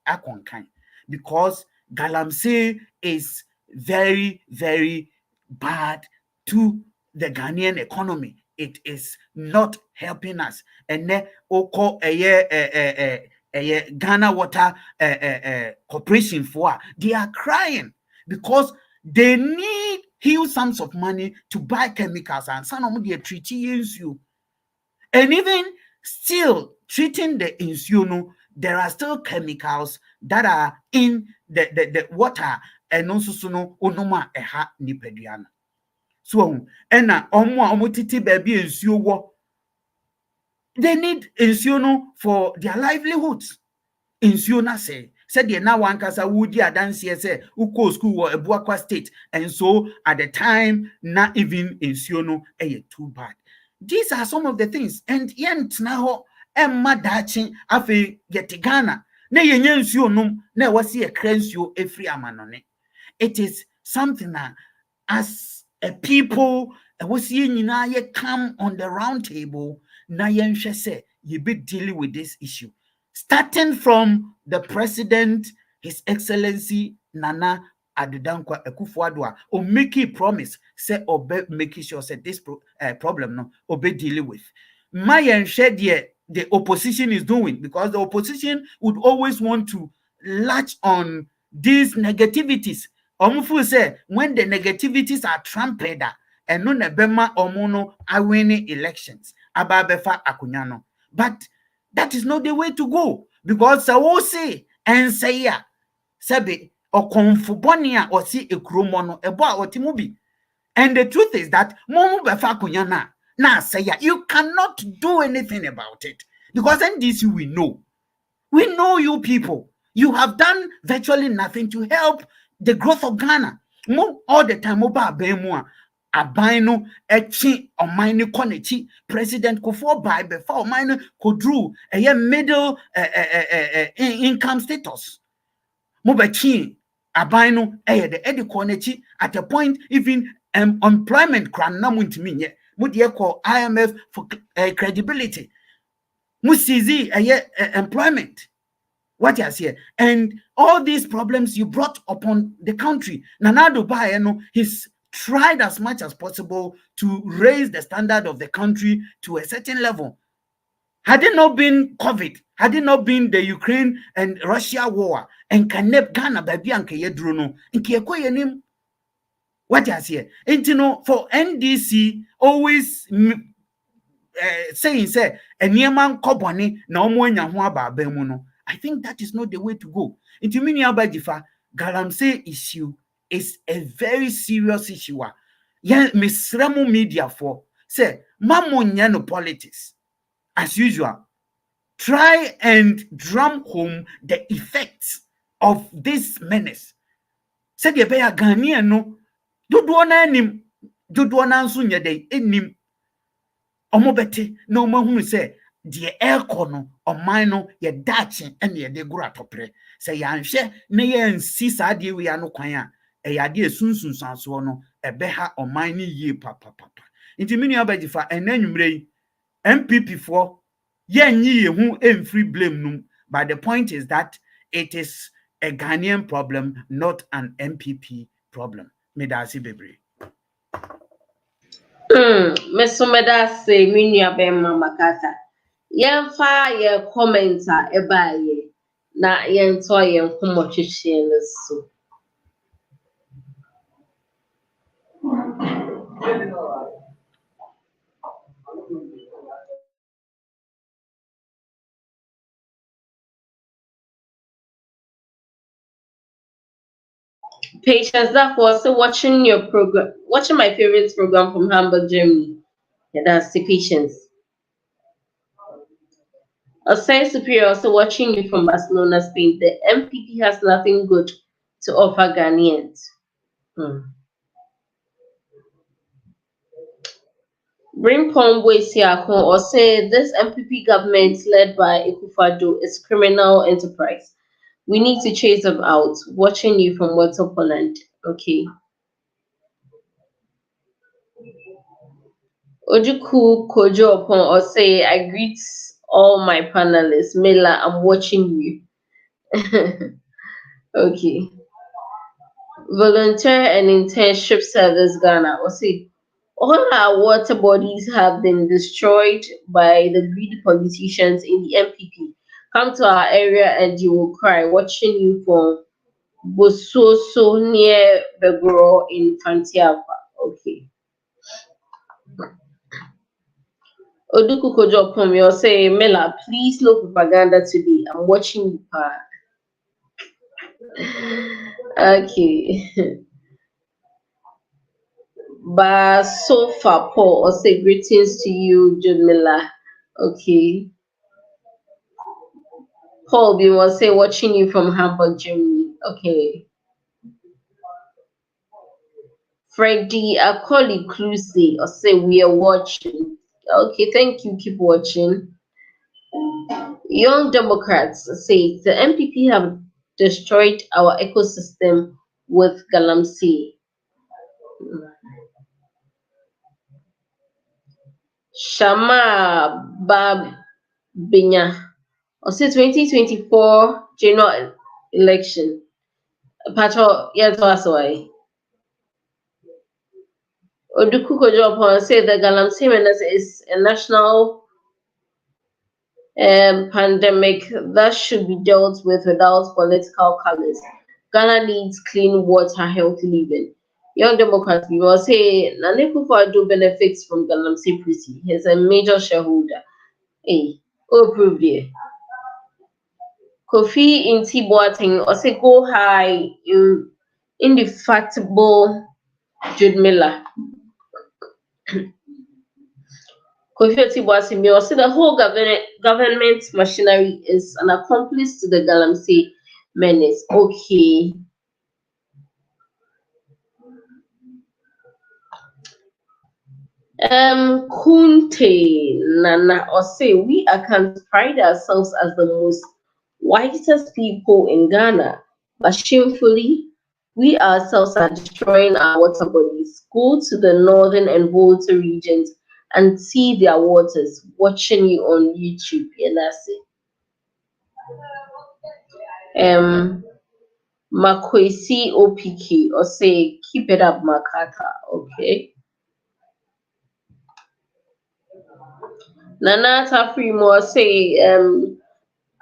akonkan because galamsey is very very bad to the Ghanaian economy. It is not helping us. And then oko Ghana Water Corporation for they are crying because they need huge sums of money to buy chemicals and some of them treat you. And even still treating the insuno, there are still chemicals that are in the water and also sono onoma eha nipeduano. So, ena omo titi baby insuo wo. They need insuno for their livelihoods. Insuo na say the na one kasa wudi adanse say uko school or Ebuakwa state, and so at the time not even insuo too bad. These are some of the things, and yent na ho emma dachi afi yeti Ghana na yenye nsuo num na wasi e krensuo efri amanone. It is something that as a people wasi nyina ye come on the round table na yenhwe say ye be dealing with this issue, starting from the president, His Excellency Nana Adudankwa Akufo-Addo, or make promise say obe making sure say this problem no obe dealing with. My and the opposition is doing, because the opposition would always want to latch on these negativities. Omufu say when the negativities are trampled and no nebema omono are winning elections ababefa akunyano, but that is not the way to go, because so say and say ya sabi or konfubonia or see a kromono eba or timubi. And the truth is that momu befa kunyana na say ya you cannot do anything about it, because NDC we know you people, you have done virtually nothing to help the growth of Ghana. Mo all the time oba bemua abino echi omine konechi President Kufuor by before omine kodru a middle income status. Mo bechi abino the edi konechi at a point even employment kran na muntimi ye mo de call IMF for credibility. Mo sizi employment. What you here, and all these problems you brought upon the country. Nana Dubai, he's tried as much as possible to raise the standard of the country to a certain level. Had it not been COVID, had it not been the Ukraine and Russia war, and Canep Ghana baby and Kayedruno, and Kiakoyanim, what you here? And for NDC, always saying, say, and Yeman Kobani, no more Yahua Bemuno. I think that is not the way to go. Into mini abajifa, galamsey issue is a very serious issue. Yeah, misremu media for say mamonyano politics. As usual, try and drum home the effects of this menace. Say the beya Ghanaian no, dodoona nim, dodoona nso nyede enim. Omobete no mahunu say the aircon or mino ye dachi and ye de gratopre. Say yanche ne yen si sadie we ano kwanya e yade sunsun sanso no e beha or mine ye papa. Inti mini abajifa enanwumre NPP for yen ye hu emfree blame num. But the point is that it is a Ghanaian problem, not an NPP problem. Medasi bebre. Mesomeda say minya bema makata. Yemfa ye commenter ebaye na yento ye nkomo twetwe so. Patience, that was watching your program, watching my favorite program from Hamburg, Germany. Yeah, that's the patience. A science superior also watching you from Barcelona, Spain. The MPP has nothing good to offer Ghanaians. Bring Pomboy Siakon or say this MPP government led by Akufo-Addo is criminal enterprise. We need to chase them out. Watching you from Water Poland. Okay. Ojuku Kojo Opon or say I greet all my panelists. Mela, I'm watching you. Okay. Volunteer and internship service Ghana or say all our water bodies have been destroyed by the greedy politicians in the MPP. Come to our area and you will cry. Watching you from Bososo near Begoro in Fantiapa. Okay. Oduku Kojo Pomi or say, Mela, please no propaganda today. I'm watching you. Okay. But so far, Paul, or say greetings to you, Judmila. Okay. Paul B will say watching you from Hamburg, Germany. Okay. Freddie, I call you Clusy or say we are watching. Okay, thank you. Keep watching. Young Democrats say the MPP have destroyed our ecosystem with Galamsey. Shama Babinya or say 2024 general election. Patrol, yes, that's why. Odukuko Japan say the Galamsey menace is a national pandemic that should be dealt with without political colors. Ghana needs clean water, healthy living. Young Democrats will say Nane Akufo-Addo benefits from Galamsey Prissy. He's a major shareholder. Hey, oh, prove there. Kofi Inti Boateng or say go high, indefatigable Jude Miller. Kofi Inti Boateng or say the whole government machinery is an accomplice to the Galamsey menace. Okay. Kunte Nana or say we Akan pride ourselves as the most whitest people in Ghana, but shamefully, we ourselves are destroying our water bodies. Go to the northern and Volta regions and see their waters. Watching you on YouTube, Makwesi OPK or say keep it up, Makata. Okay. Nana Tafrimo say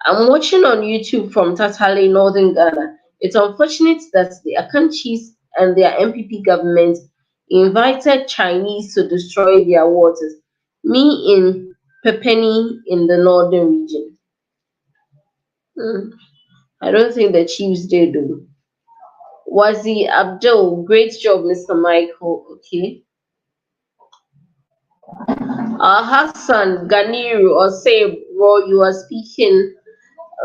I'm watching on YouTube from Tatale, Northern Ghana. It's unfortunate that the Akan chiefs and their MPP government invited Chinese to destroy their waters. Me in Pepeni in the northern region. I don't think the chiefs did do. Wazi Abdul, great job, Mr. Michael. Okay. Hassan Ganiru or say, bro, you are speaking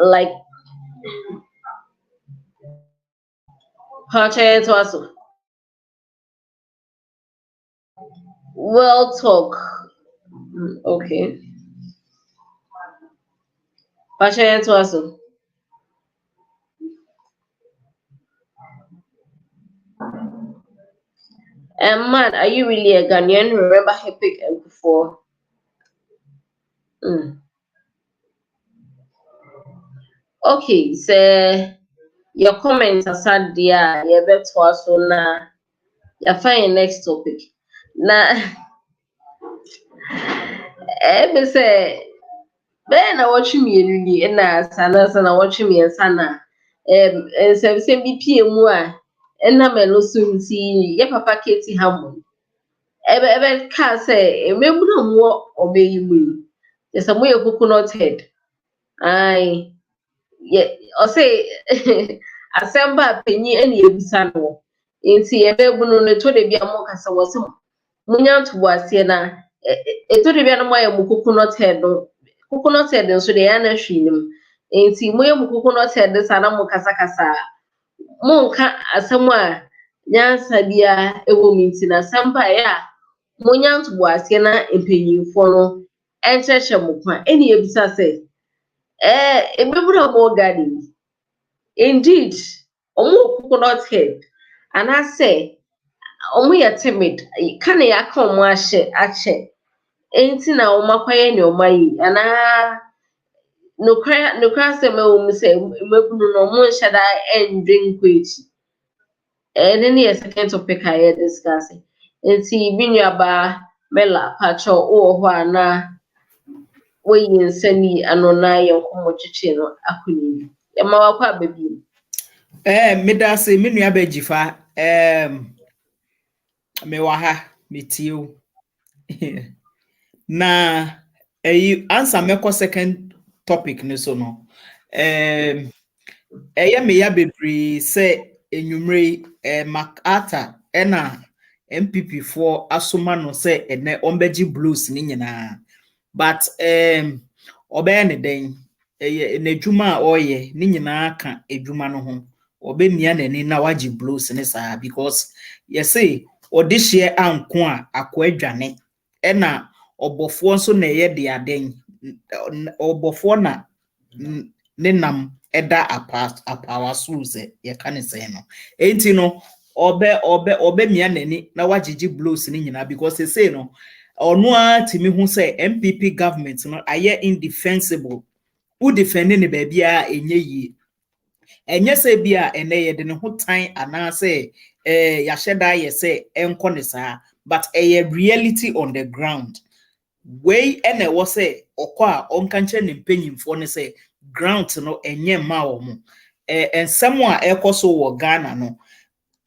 like Pache Twaso. Well talk. Okay. Pache Twaso. Man, are you really a Ghanaian? Remember Epic and before? Okay, so your comments are sad there. You better so na. You find next topic. Na, me say, ben na watch me really na sana watch me sana. Se BP mu a, na me no so nti ye papa Katie Hammond. Ebe ka say, emebu na mo obeyi mu. Yes, I'm a coconut head. Aye. Yeah, I say assemble penny any ebisa no. Nti ebe bu no to de bia mo kasa wo se munya to wase na to de bia no moye mu coconut head no coconut head nso de ya na hwinim enti moye mu coconut head sa na mo kasa kasa monka asɛm a nyansa bia ewo minti na sampa ya monyanto boase na empenyimfo no enkyerɛkyerɛ mo kwa eni ebisa sɛ ebebura mo garden indeed omo coconut head ana say omo yɛ timid kana ya ka omo ahyɛ enti na omo akwaye ne omo yi ana Nokware sɛ me mu sɛ mebunu no mo nhyɛ da endwen kwechi ne yɛ second topic a yɛ discuss enti binuaba mela pacho wo ho ana wo yin sani anona yɛ nkomo twetwe no akoni yɛ ma wakɔ ababi Meda se me nua ba gifa me wa ha metio na answer me second topic ni so no me ya bebri se enwumre MacArthur na NPP for asoma no se ene ombeji blues ni nyina but obey ne den n'edwuma oye ni nyina ka edwuma no ho obenia nani na waji blues ne saa because you say odihye anko a akwadwane na obofo nso na ye de aden obofo na ne nam eda apawaso ze ye ka ne say no enti no obe mia nani na wagigi blues ni nyina because they say no ono a timi hu say MPP government no aye indefensible who defending ne ba bia enye yi enye se bia ene ye de ne ho tan ana say ya sheda ye say enko ne saa but a reality on the ground way ene wo say okọ a onka nche ne mpanyimfo ne say ground no enye ma wo mo ensem a ekoso wo Ghana no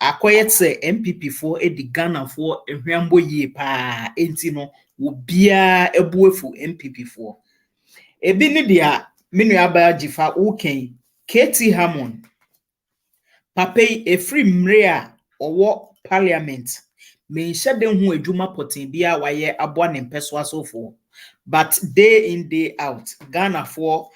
akoyet say MPP for edi Ghana for ehwambo yie pa enti no wo bia ebuefu MPP for ebi ni dia menu aba gifa uken KT Hammond papay efri Mmre a owo parliament me nhyede hu adwuma poten bia waye aboa ne mpeso asofo but day in day out Ghana for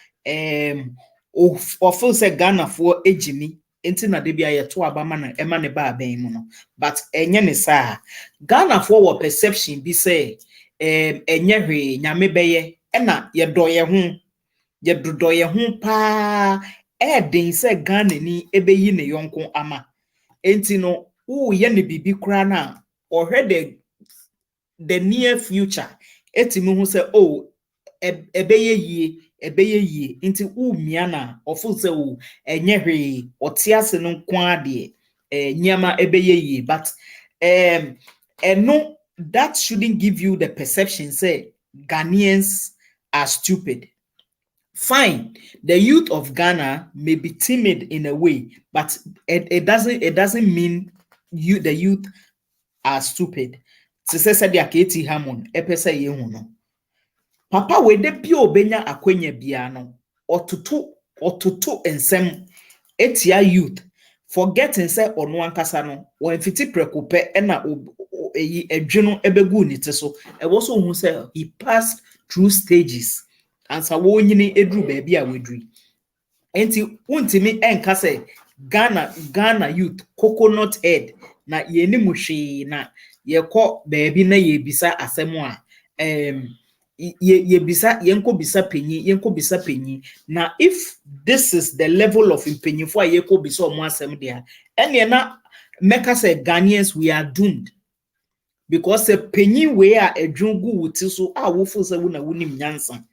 of say Ghana for ejimi enti na de bia ye to abama na ema ne ba aban mu no but enye ne saa Ghana for wo perception bi say enye hwe nyame beye na ye doye hu pa den say Ghana ni ebeyi ne yonko ama enti no wo ye ne bibi kra na ohwe the near future etimi hu say ebeye yie nti umia na ofo say enye hwe otiase no kwa de nyama ebeye yie but no that shouldn't give you the perception say Ghanaians are stupid. Fine, the youth of Ghana may be timid in a way, but it doesn't mean the youth are stupid. Say the KT Hammond epesa ye hu no papa we de bi obenya akwanya bia no otutu ensem etia youth forgetting say ono ankasa no when fiti prekope na eyi adweno ebegu ni te so e wo so hu say he passed through stages and so wo nyini edru ba bia wedri enti untimi enka say Ghana youth coconut head na ye ni muhwe na ye ko baabi na ye bisa asemu a ye bisa yenko bisa penyi na if this is the level of impenyifo a ye ko bisa omo asem dia ene na meka say Ghanaians we are doomed because the penyi we a adwungu wuti so a wo fo say wo na wonim nyansa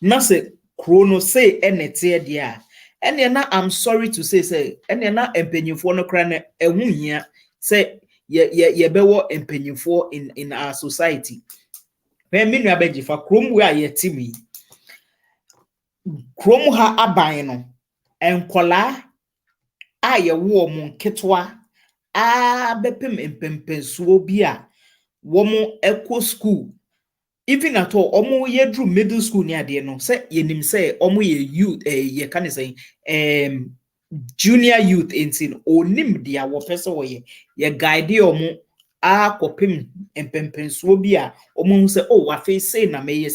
na say krono say enete dia ene na I'm sorry to say ene na empenyifo no kra na ehu hia say ye bewo empenyifo in our society. When menu abeji fa krom we aye timi krom ha aban no enkola aye wo mo ketwa a bepem empempensuo bi a wo mo eco school even at all omo ye dru middle school ni ade no say yenim say omo ye youth ye kan say junior youth entin onim dia wo pese wo ye guide omo a kopim empempensuo bi a omo hu se oh wa fe say na meye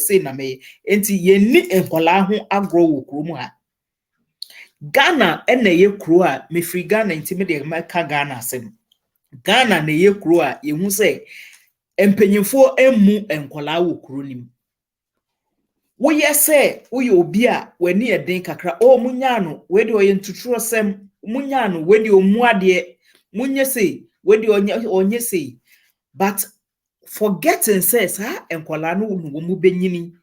enti ye ni enkola ho agro wo krom ha Ghana ena ye kro a me free Ghana enti me de ka Ghana asem Ghana na ye kro a ye hu se empanyimfo emu enkola wo kro nim wo yese wo ye obi a wani eden kakra o munya no we de oye ntuturo sem munya no we de omu ade munye sei we de onye sei but forgetting says ha enkola no wo mu benyini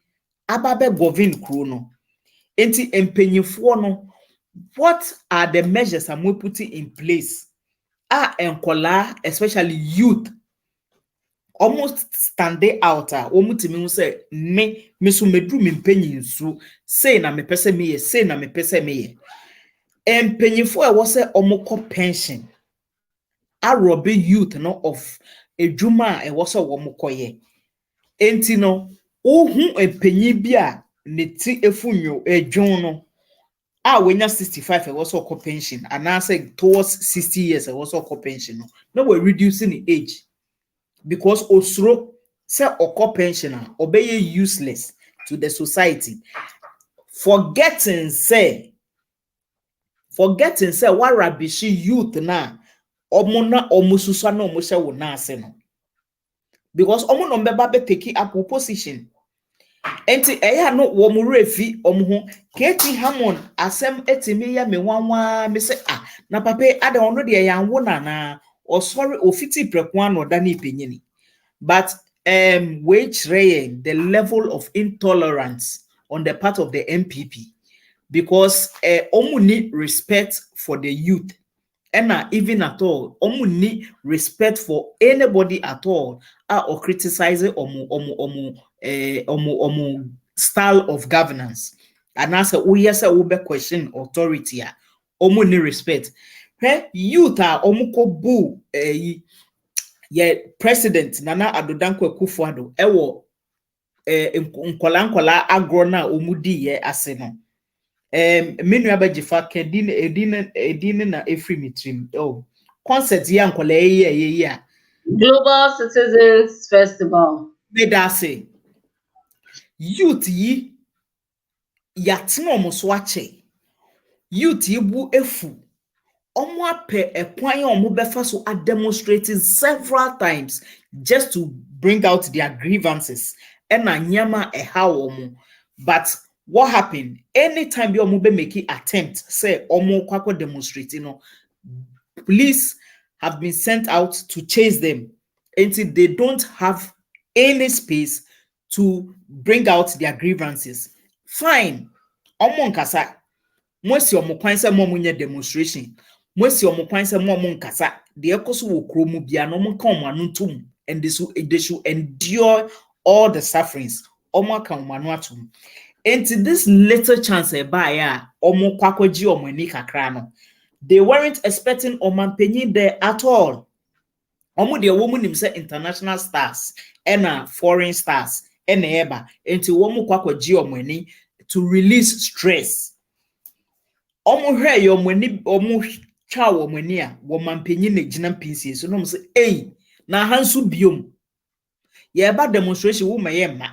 ababe govern kro no enti empanyimfo no what are the measures am we putting in place enkola especially youth almost stand out omutimi hu say me so medru me mpanyinsu say na me pese me ye say na me pese me ye empanyinfo e wo say omukọ pension arobe youth no of edwuma e wo say omukọ ye enti no ohu empanyin bi a ne ti efunyo edwon no wenya 65 e wo say okọ pension and I say towards 60 years e wo say okọ pension no we reducing the age because osro say okọ pensioner obey useless to the society forgetting say warabishi youth na omususa na omushe wo na ase no because omo no mbeba be take up position enti eya no wo mu refi omo ho Katie Hammond asem etimi ya me wanwa me say na papa ade ono de ya nwo na osori ofiti preko ano da ni penyini but which the level of intolerance on the part of the NPP because omu need respect for the youth and even at all omu need respect for anybody at all or criticizing omu style of governance and as yes we be question authority omu need respect youth omu ko bu ye president Nana Addo Dankwa Akufo-Addo ewo nkola agro na omudi ye ase no menu abajifa edin na efri mitrim concert ya nkola ye a Global Citizens Festival me da say youth yi yatno omoso ache youth yi bu efu omo ape ekwan omo befa so are demonstrating several times just to bring out their grievances and anyama how omo but what happened anytime be omo be making attempt say omo kwako demonstrating no police have been sent out to chase them until they don't have any space to bring out their grievances fine omo nkasa mwesi omo kwan se mo munye demonstration mwesi omo kwan se mo nkasa de ekoso wo kromu bia no mo kan omo anuntum and they should endure all the sufferings omo kan omo anu atum into this little chance e ba ya omo kwakwaji omo ani kakra no they weren't expecting omo penyin there at all omo de wo mu nim say international stars and foreign stars and eba into omo kwakwaji omo ani to release stress omo hwe yo mani omo twa wo mani a wo mampanyi na gina pinsie so no say na hansu biom ye ba demonstration wo maye ma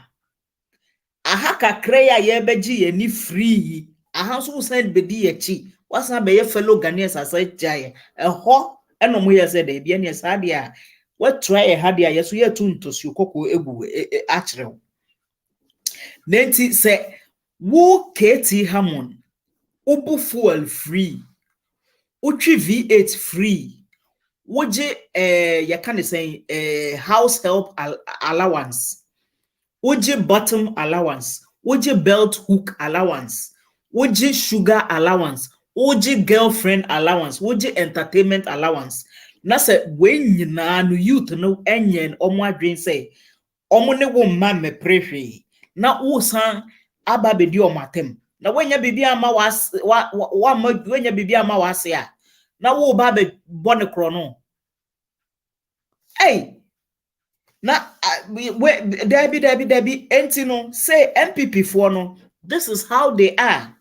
aha kakra ya ye beji ye ni free ahansu wo send bedi ye chi wasa be ye fellow Ghanaians asa jaye eho eno mo ye say de bia ne sa de a we try ha de a ye so ye tu ntosu kokko egu a kire nenti say wo Katie Hammond Ubu fuel free, Uchi V8 free, Woje you can say house help allowance, Woje bottom allowance, Woje belt hook allowance, Woje sugar allowance, Woje girlfriend allowance, Woje entertainment allowance. Na se when you na no youth no enyen omo adwen say omo ne wo ma me prehwe na wo san aba bedi omatem na wenya bibi ama wa wenya bibi ama wase a na wo ba be bone kro no na Debbie enti no say NPP for no this is how they are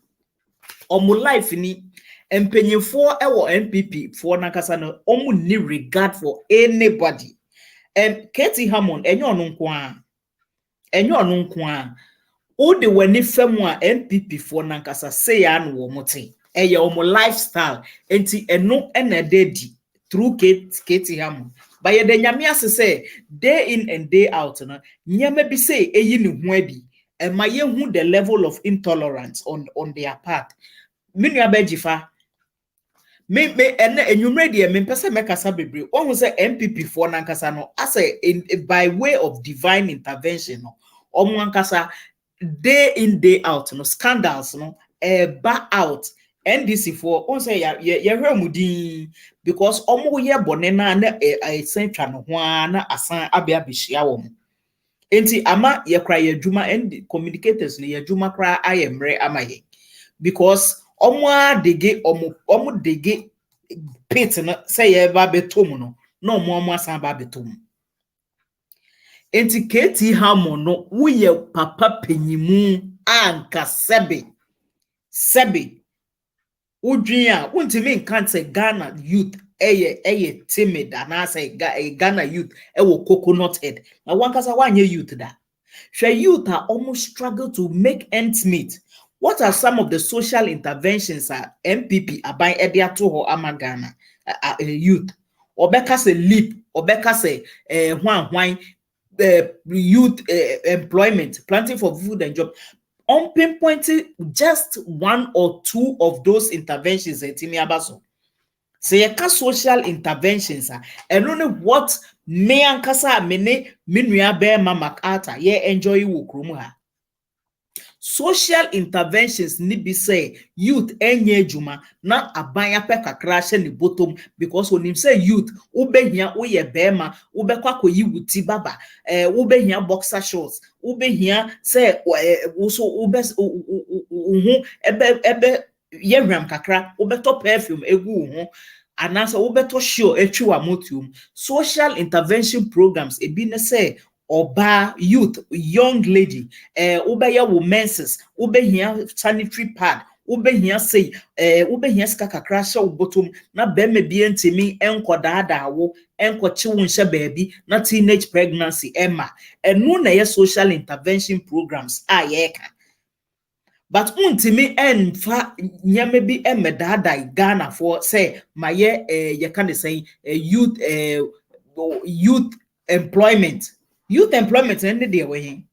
omo life ni empanyefo ewo NPP for na kasa no omo ni regard for anybody Katie Hammond enyo no nko a o de wani fam a NPP for nankasa say an wo mote eye omo lifestyle enti eno na dedi through Katie Hammond by the nyame ase say day in and day out no nyame bi say eyi ne ho adi e ma ye hu the level of intolerance on their part minu abejifa me enyumre de me pese mekasa bebre ohun say NPP for nankasa no ase by way of divine intervention no omo ankasa day in day out no scandals no back out NDC for on say ya hwemudin because omo ye bone na sentwa no ho na asan abia behia wo enti ama ye kra ye adwuma and communicators no ye adwuma kra ayemre amaye because omo dege pit no say ye ba betom no na omo asan ba betom enti Katie Hammond no uye papa penyimu anka sebe udwia untimi nkante Ghana youth eye timid and I say Ghana youth ewo coconut head na wankasa wanye youth da hwe youth are almost struggle to make ends meet. What are some of the social interventions MPP aban ede ato ho ama Ghana youth obeka se leap obeka se hwan youth employment, planting for food and job. On pinpointing just one or two of those interventions at Timiabaso. Say a social interventions and only what me and Kasa mene minua bear mama MacArthur ye enjoy wukrumuha. Social interventions ni be say youth enye juma na abanya pe kakra hye ni bottom because when him say youth ubehia uye bema ubekwa koyi wuti baba ubehia boxer shorts ubehia say so ube ebe yewram kakra ubeto perfume egu ho anasa ubeto sure etwa motium. Social intervention programs ebi ne say oba youth young lady ubeya women's ubehia sanitary pad ubehia say ubehia skakakra sha bottom na bemme bi entimi enkodaada wo enkochi wonhye baabi na teenage pregnancy emma enu na ye social intervention programs ayeka but untimi enfa nyame bi emedada Ghana for say maye ye can say youth employment. Youth employment and the way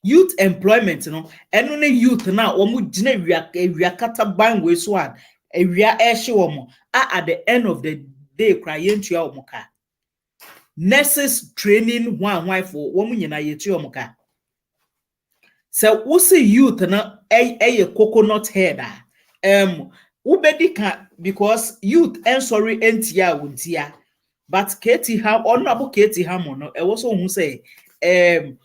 youth employment no eno ne youth na omu gina wiakata ban we so an ewia ehye omo at the end of the day cry yentua omo ka nurses training one for omu nyina yetua omo ka so we see youth na a coconut head ubedi ka because youth en sorry entia wuntia. But Katie honorable Katie Hammond no also who say you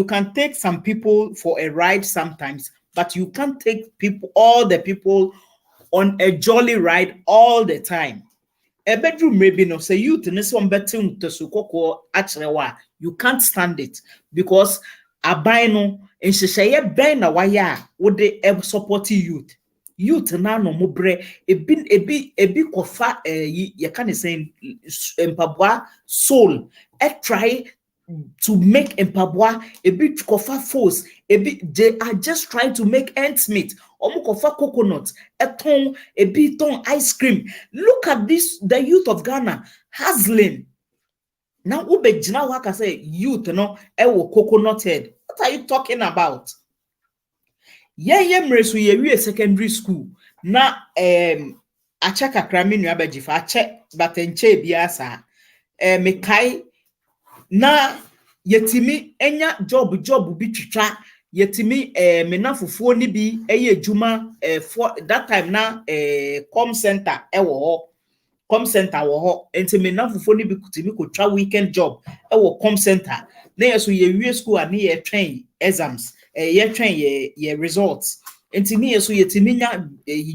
can take some people for a ride sometimes, but you can't take all the people on a jolly ride all the time. A bedroom maybe no say youth in this one betting to sukoko achrewa you can't stand it because abino in sheshaye ben na waya would they support youth na no mobre ebi kofa you can say empabwa soul try to make empabwa ebi kofa force they are just trying to make ends meet omo kofa coconut eton ebi ton ice cream. Look at this, the youth of Ghana hustling now. Ube jina waka say youth no ewo coconut head. What are you talking about? Ye Mmre so ye secondary school na achaka krami nu abejifa ache batenche biasa mekai na yetimi enya job bi twitwa yetimi menafufuo ni bi eye adwuma for that time na com center ewo ho enti menafufuo ni bi kutimi kotwa weekend job ewo com center na yeso ye wie school ani ye train exams ye train ye results enti ni yeso yetimi nya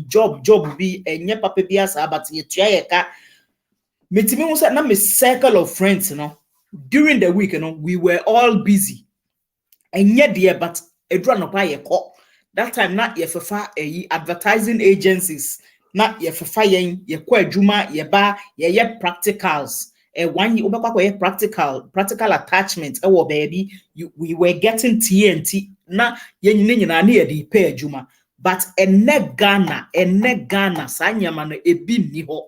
job bi enye papa bi asa but ye tua ye ka metimi hu say na me circle of friends no during the week we were all busy and yet there but edra no pa ye ko that time na ye fefa advertising agencies na ye fefa ye ko adwuma ye ba ye practicals 1 year obekwa practical attachment baby we were getting TNT na yenye nyina na ye pay adwuma but ene Ghana sanyama no ebi ni ho.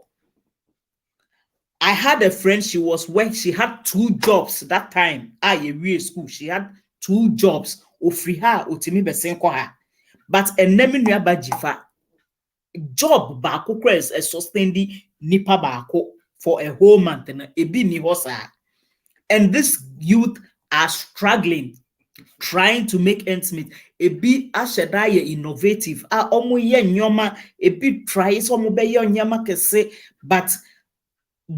I had a friend, she had 2 jobs that time. Real school. She had 2 jobs. Ofri her, otimi besen kwa her. But enemi nua bajifa. Job baako kres a sustained nipa baako for a whole month. Ebi ni hosa. And this youth are struggling, trying to make ends meet. Ebi asheda ye innovative. Omo ye nyoma. Ebi tries omo be ye nyama kese. But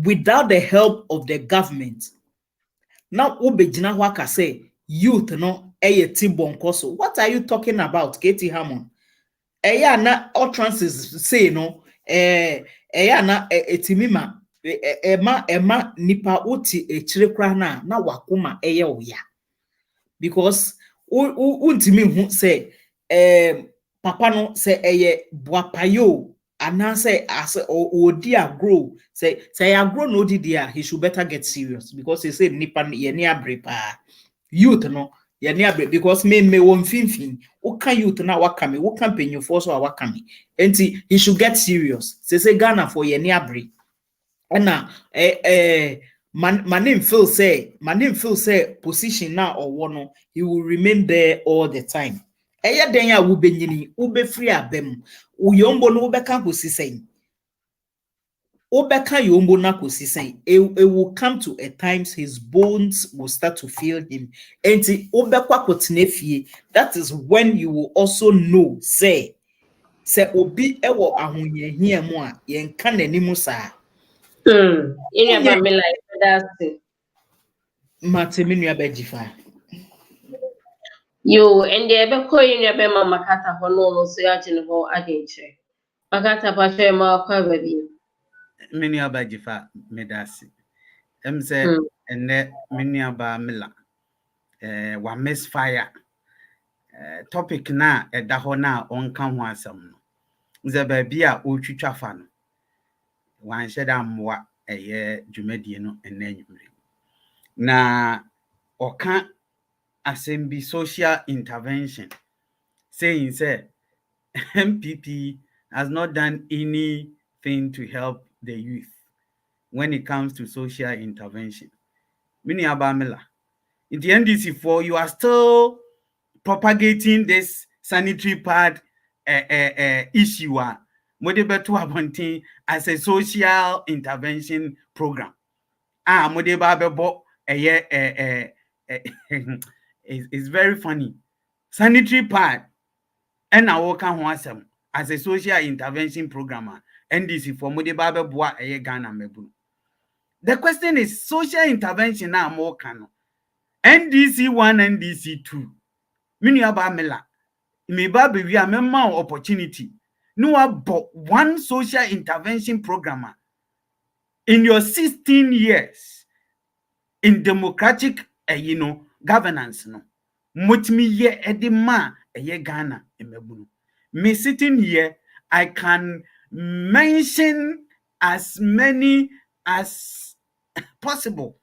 without the help of the government, now ubejina waka say youth no eye tibonkoso. What are you talking about, Katie Hammond? Eya na utterances say no eya na etimima ema nipa uti echire na wakuma eye oya because untimi hu say papa no say eye boapayo anase as odi agro say agro no di dia he should better get serious because he say nipa ye ni abre pa youth no ye ni abre because me won finfin o kan youth na wakame wo kan penyufo so wakame enti he should get serious say Ghana for ye ni abre na manim feel say position now or one he will remain there all the time. Eya den ya wo benyini wo be free abem uyombo no wo beka kosisen wo beka yombo na kosisen it will come to a times his bones will start to fail him enti wo bekwa kotenefie. That is when you will also know say obi ewo ahonyehia mu a yenka nanimu saa Ina ba me like that's it. Mateminu abejifa Yo, and the ebe ko yin be ma makata ho no so ya chine ho agenche. Makata pa che ma kwa baby. Mini abajifa medasi. Say ene mini aba mila. Wa misfire. Topic na eda ho na onka ho asem no. Nze ba bia o twitwa fa no. Wan sheda mwa dwumadie no enanyumre. Na oka assembly social intervention saying say NPP has not done anything to help the youth when it comes to social intervention. Mini abamela. In the NDC you are still propagating this sanitary pad issue as a social intervention program. It's very funny. Sanitary pad and I work on as a social intervention programmer. NDC for Modeba Boa Ghana Mebu. The question is social intervention now more cano. NDC 1, NDC 2. Mini abamela. Me baby we are member opportunity. No about one social intervention programmer in your 16 years in democratic governance no. Mutmi ye edema Ghana emebunu. Me sitting here, I can mention as many as possible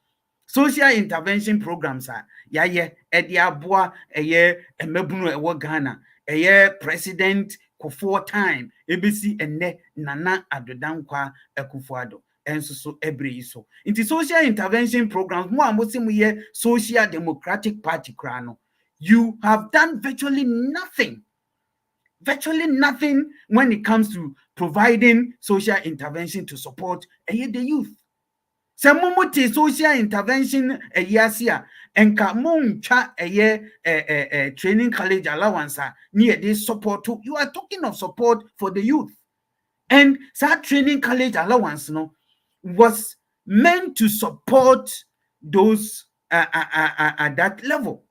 social intervention programs are ediabua emebunu ewo Ghana President Kufuor time ebisi enne Nana Adodankwa Ekufuado enso so ebre so inti social intervention programs mo amosim ye Social Democratic Party krano. You have done virtually nothing when it comes to providing social intervention to support the youth. Semomote social intervention yasia enka moncha training college allowance near this support to, you are talking of support for the youth. And that training college allowance was meant to support those at that level.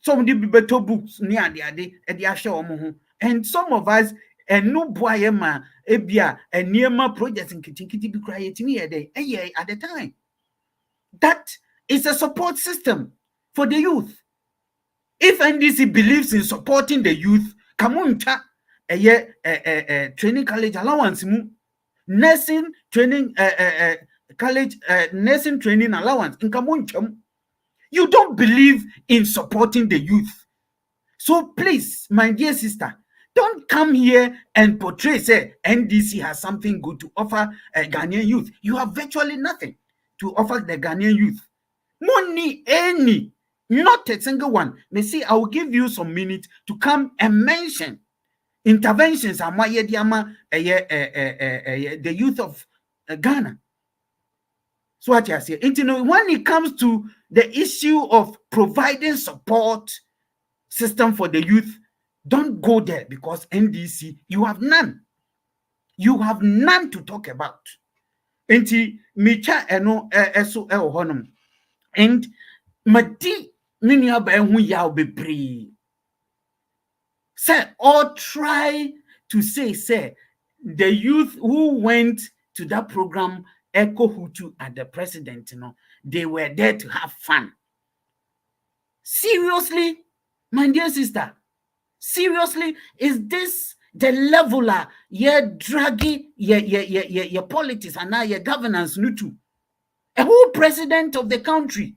Some of the better books near the and some of us and no boy ebia and near projects in kitty be crying to me at the time. That is a support system for the youth. If NDC believes in supporting the youth, come on, training college allowance, nursing training college nursing training allowance. You don't believe in supporting the youth. So please, my dear sister, don't come here and portray, say, NDC has something good to offer Ghanaian youth. You have virtually nothing to offer the Ghanaian youth. Money, any, not a single one. May see, I will give you some minutes to come and mention interventions and the youth of Ghana. So what you say? When it comes to the issue of providing support system for the youth, don't go there, because NDC, you have none. You have none to talk about. Enti micha eno eso honum. And madi minya ba hu yaw bebre. Say, or try to say the youth who went to that program Echo Hutu at the president, they were there to have fun. Seriously, my dear sister, seriously, is this the leveler draggy your politics and now your governance nutu? A whole president of the country.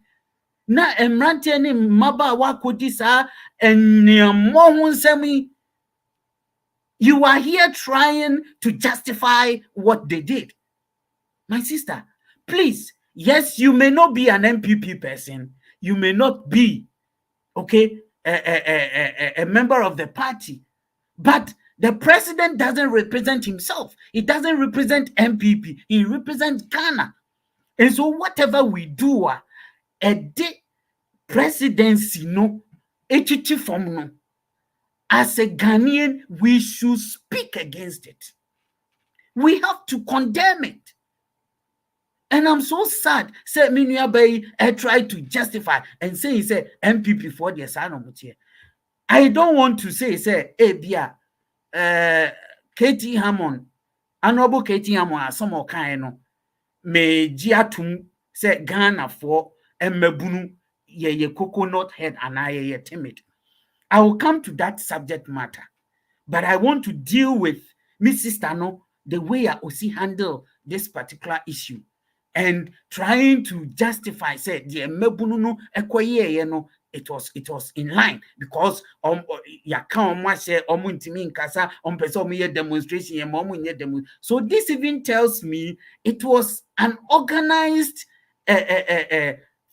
Na Mmre ni maba wakodi sa semi. You are here trying to justify what they did. My sister, please, yes, you may not be an NPP person. You may not be, okay, a member of the party. But the president doesn't represent himself. He doesn't represent NPP. He represents Ghana. And so whatever we do, a day presidency, no, from no. As a Ghanaian, we should speak against it. We have to condemn it. And I'm so sad. Say Minuabai, I try to justify and say he said MPP for the Asano. I don't want to say Bia Katie Hammond, Honorable Katie Hammond, some more kind me jiatum say Ghana for Mmebunu ye coconut head and I timid. I will come to that subject matter, but I want to deal with Mrs. Tano the way I see handle this particular issue and trying to justify say the Mmebunu ekoye it was in line because ya kan omo say omo ntimi nkasa omo pese omo ye demonstration ye omo nye demo. So this even tells me it was an organized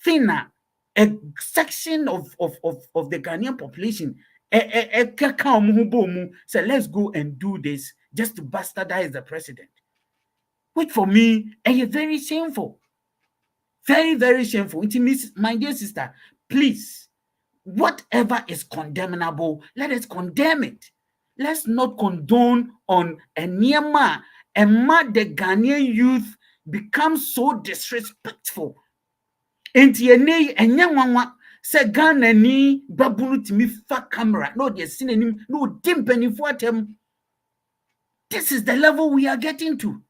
thing, a section of the Ghanaian population say let's go and do this just to bastardize the president, which for me is very shameful, very, very shameful. It means, my dear sister, please, whatever is condemnable, let us condemn it. Let's not condone on a Nyama and the Ghanaian youth become so disrespectful. And say Ghana ni babunu timi fa camera. No, they seen him, no dimpeni for them. This is the level we are getting to.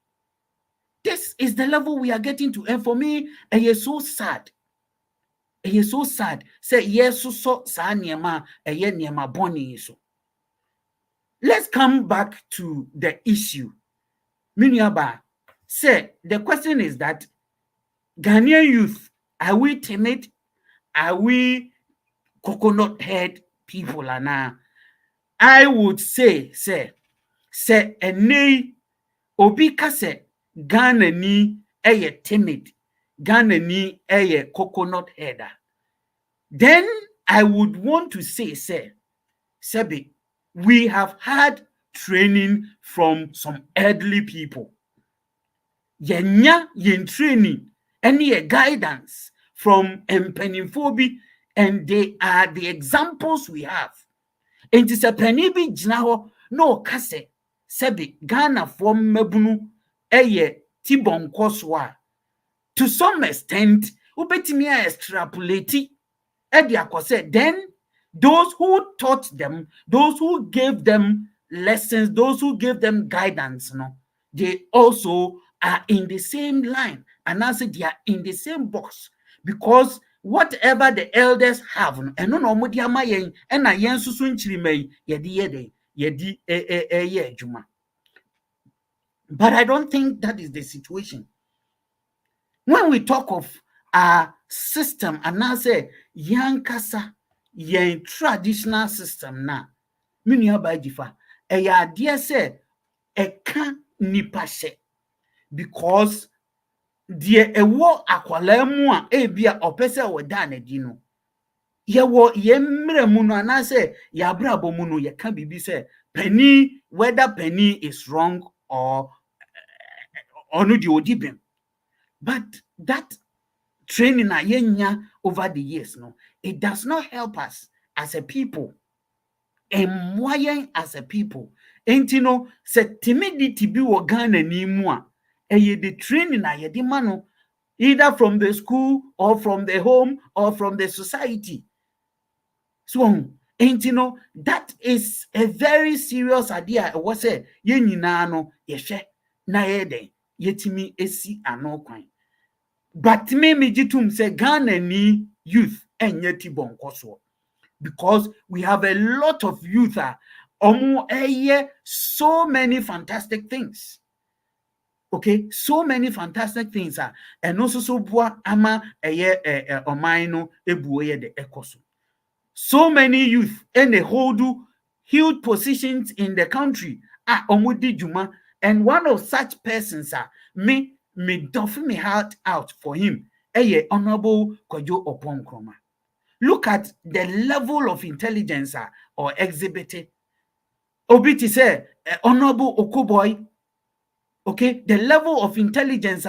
This is the level we are getting to. And for me, it is so sad. It is so sad. Say yes, so sa niema, niema boni so. Let's come back to the issue. Miniaba, say the question is that Ghanaian youth, are we timid? Are we coconut head people? And I would say, ene obi kase Ghana ni timid, Ghana ni coconut header. Then I would want to say, Sebi, we have had training from some elderly people. Yenya yen training, any guidance from Mpenimfobi, and they are the examples we have. And it's a penibi jnaho no kase Sebi Ghana from Mebunu Tibon Koswa. To some extent, ubetimia extrapolate then those who taught them, those who gave them lessons, those who gave them guidance, they also are in the same line. And I said they are in the same box. Because whatever the elders have, and no modiama yen, and I yen susun chrimei, juma. But I don't think that is the situation. when we talk of our system, and I say yankasa yen traditional system na mini abajifa eya dear say eka nipa she because deɛ ɛwɔ akwalaa mu a ebia ɔpɛ sɛ wɔda n'adi no yɛwɔ yɛn mmerɛ mu no anaasɛ yɛabrabɔ mu no yɛka biribi sɛ penny whether penny is wrong or no deɛ ɔdi bem, but that training a yɛnya over the years no, it does not help us as a people and why as a people enti no sɛ timidity bi wɔ Ghana ni mu a the training a yɛde ma no either from the school or from the home or from the society. So, and that is a very serious idea. It was said, ye nyina no, yeshe, na yede, yetimi esi anokwan. But me jitum say Ghana ni youth and yeti bonkoso. Because we have a lot of youth so many fantastic things. Okay, so many fantastic things are and also so boa ama omaino ebuoye de ekoso. So many youth and they hold huge positions in the country omudi juma, and one of such persons are me doff me heart out for him Honorable Kojo Oponkroma. Look at the level of intelligence or exhibited. Obiti say Honorable Okoboy. Okay, the level of intelligence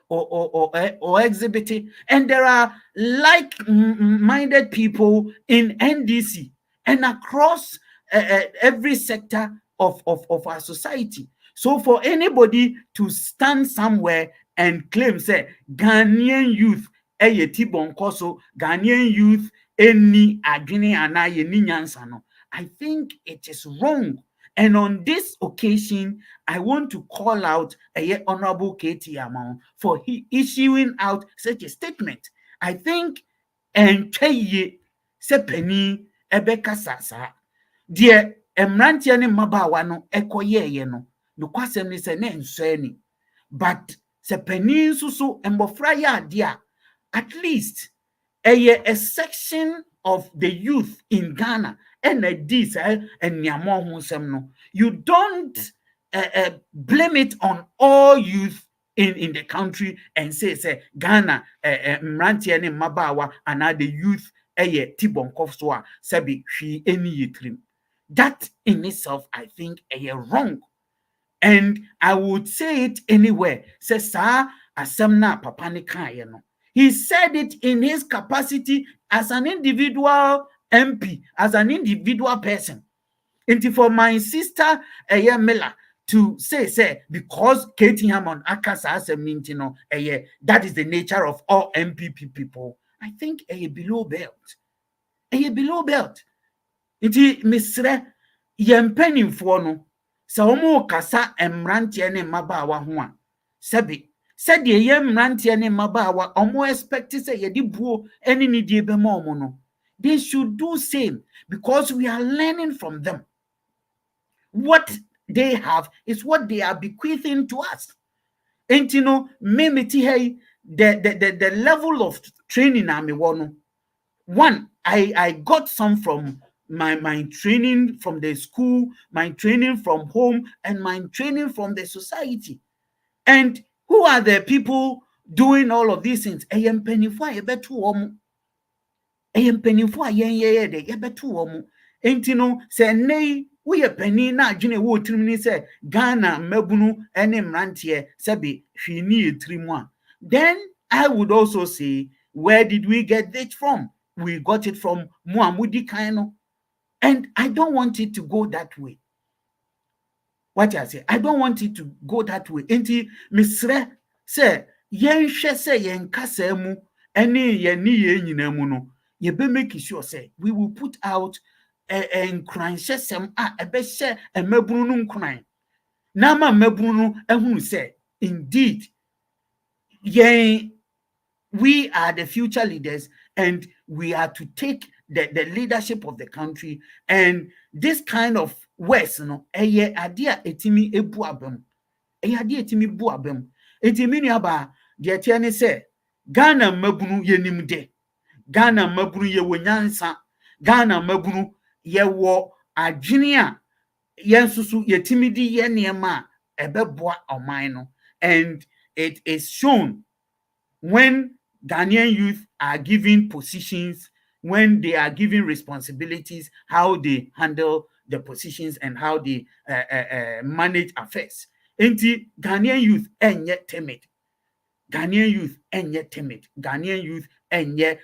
or exhibiting, and there are like-minded people in NDC and across every sector of our society. So for anybody to stand somewhere and claim, say, Ghanaian youth, Ghanaian youth, any agini anaye ni nyansano, I think it is wrong. And on this occasion, I want to call out Honorable Katie Amon for issuing out such a statement. I think and sepeni ebeka sasa dear emrantia ne mabawa no ekoye no no kwasem ni se ne nsani, but sepeni susu embofra ya dia at least a section of the youth in Ghana and this and you don't blame it on all youth in the country and say Ghana mrantie ne mabawa and the youth tibonkof sabi hwi eni yetrim. That in itself I think wrong, and I would say it anywhere. Say sa asem na papa ne kan no. He said it in his capacity as an individual MP, as an individual person. And for my sister Miller to say because Katie Hammond Akasa as a mintino, that is the nature of all MPP people. I think below belt. Below belt. Iti Mmre yempeni no sa omo kasa emrantie ne mabawa ho a sebi said ye mrantie ne mabawa omo expect say ye di buo eni ni die be ma omo no. They should do same because we are learning from them. What they have is what they are bequeathing to us. And memeti hey the level of training I'm one, I got some from my training from the school, my training from home, and my training from the society. And who are the people doing all of these things? Say nay, we a penny na jine wo trimini say Ghana mabunu ene mrantie sebi hwini etrimwa. Then I would also say, where did we get this from? We got it from Muamudi Kaino. And I don't want it to go that way. What I say, I don't want it to go that way. Enti Mmre say yen hwe say yen kasa mu ene yen ni yen nyina mu no ye be make sure say we will put out nkran hyesem ebe hye emabunu no nkran na ma mabunu no ehunu say indeed yen we are the future leaders and we are to take the leadership of the country, and this kind of words idea etimi ebu abem. Idea etimi bu abem. Etimi ni aba de tiene say Ghana mabunu yenim de Ghana mabunu ye wonyansa Ghana mabunu ye wo adwene a yensusu yetimidi ye niema ebeboa oman no and it is shown when Ghanaian youth are given positions, when they are given responsibilities, how they handle the positions and how they manage affairs. Enti Ghanaian youth enye timid. Ghanaian youth enye timid. Ghanaian youth enye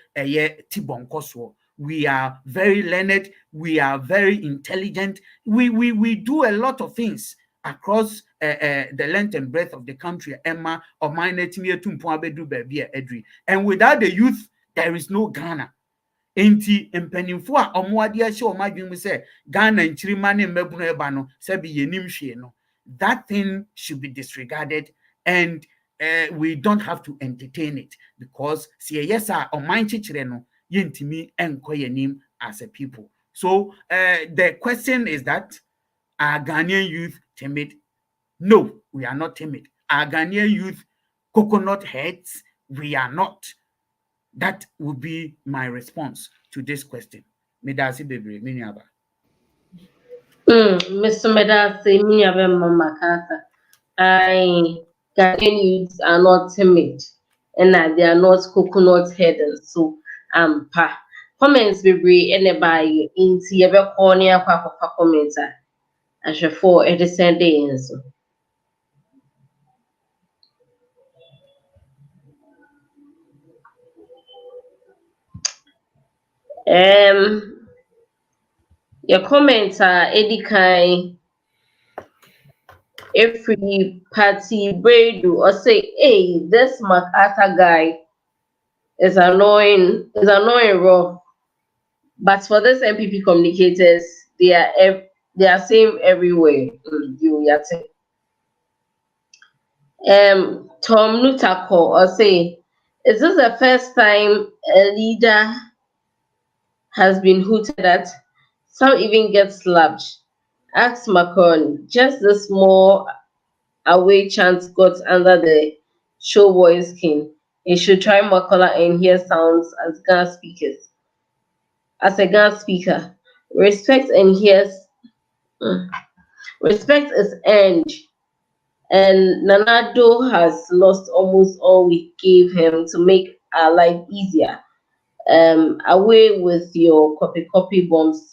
tibonkoso. We are very learned. We are very intelligent. We do a lot of things across the length and breadth of the country. Emma or and without the youth, there is no Ghana. Enti mpanimfo a omwade ahye omadwen mu say Ghana nchirima ne mmabunu eba no se bi yenim hwe no, that thing should be disregarded and we don't have to entertain it because see yes oman chichire no yentimi enko yenim as a people. So the question is that are Ghanaian youth timid? No, we are not timid. Are Ghanaian youth coconut heads? We are not. That would be my response to this question. Medasi bebre miniaba. Mr. Medase, me abe mama kasa. Ghanaian youths are not timid, and that they are not coconut headed. So, pa comments be any by into your corner, papa comments. I shall for a descent day. So, your comments are Eddie Kai. Every party braid or say, hey, this MacArthur guy is annoying raw. But for this NPP communicators, they are same everywhere. Tom Nutako or say, is this the first time a leader has been hooted at? Some even get slapped. Ask Macron, just the small away chant got under the showboy skin. You should try Makola and hear sounds as Ghana speakers. As a Ghana speaker, respect is earned, and Nanado has lost almost all we gave him to make our life easier. Away with your copy bombs.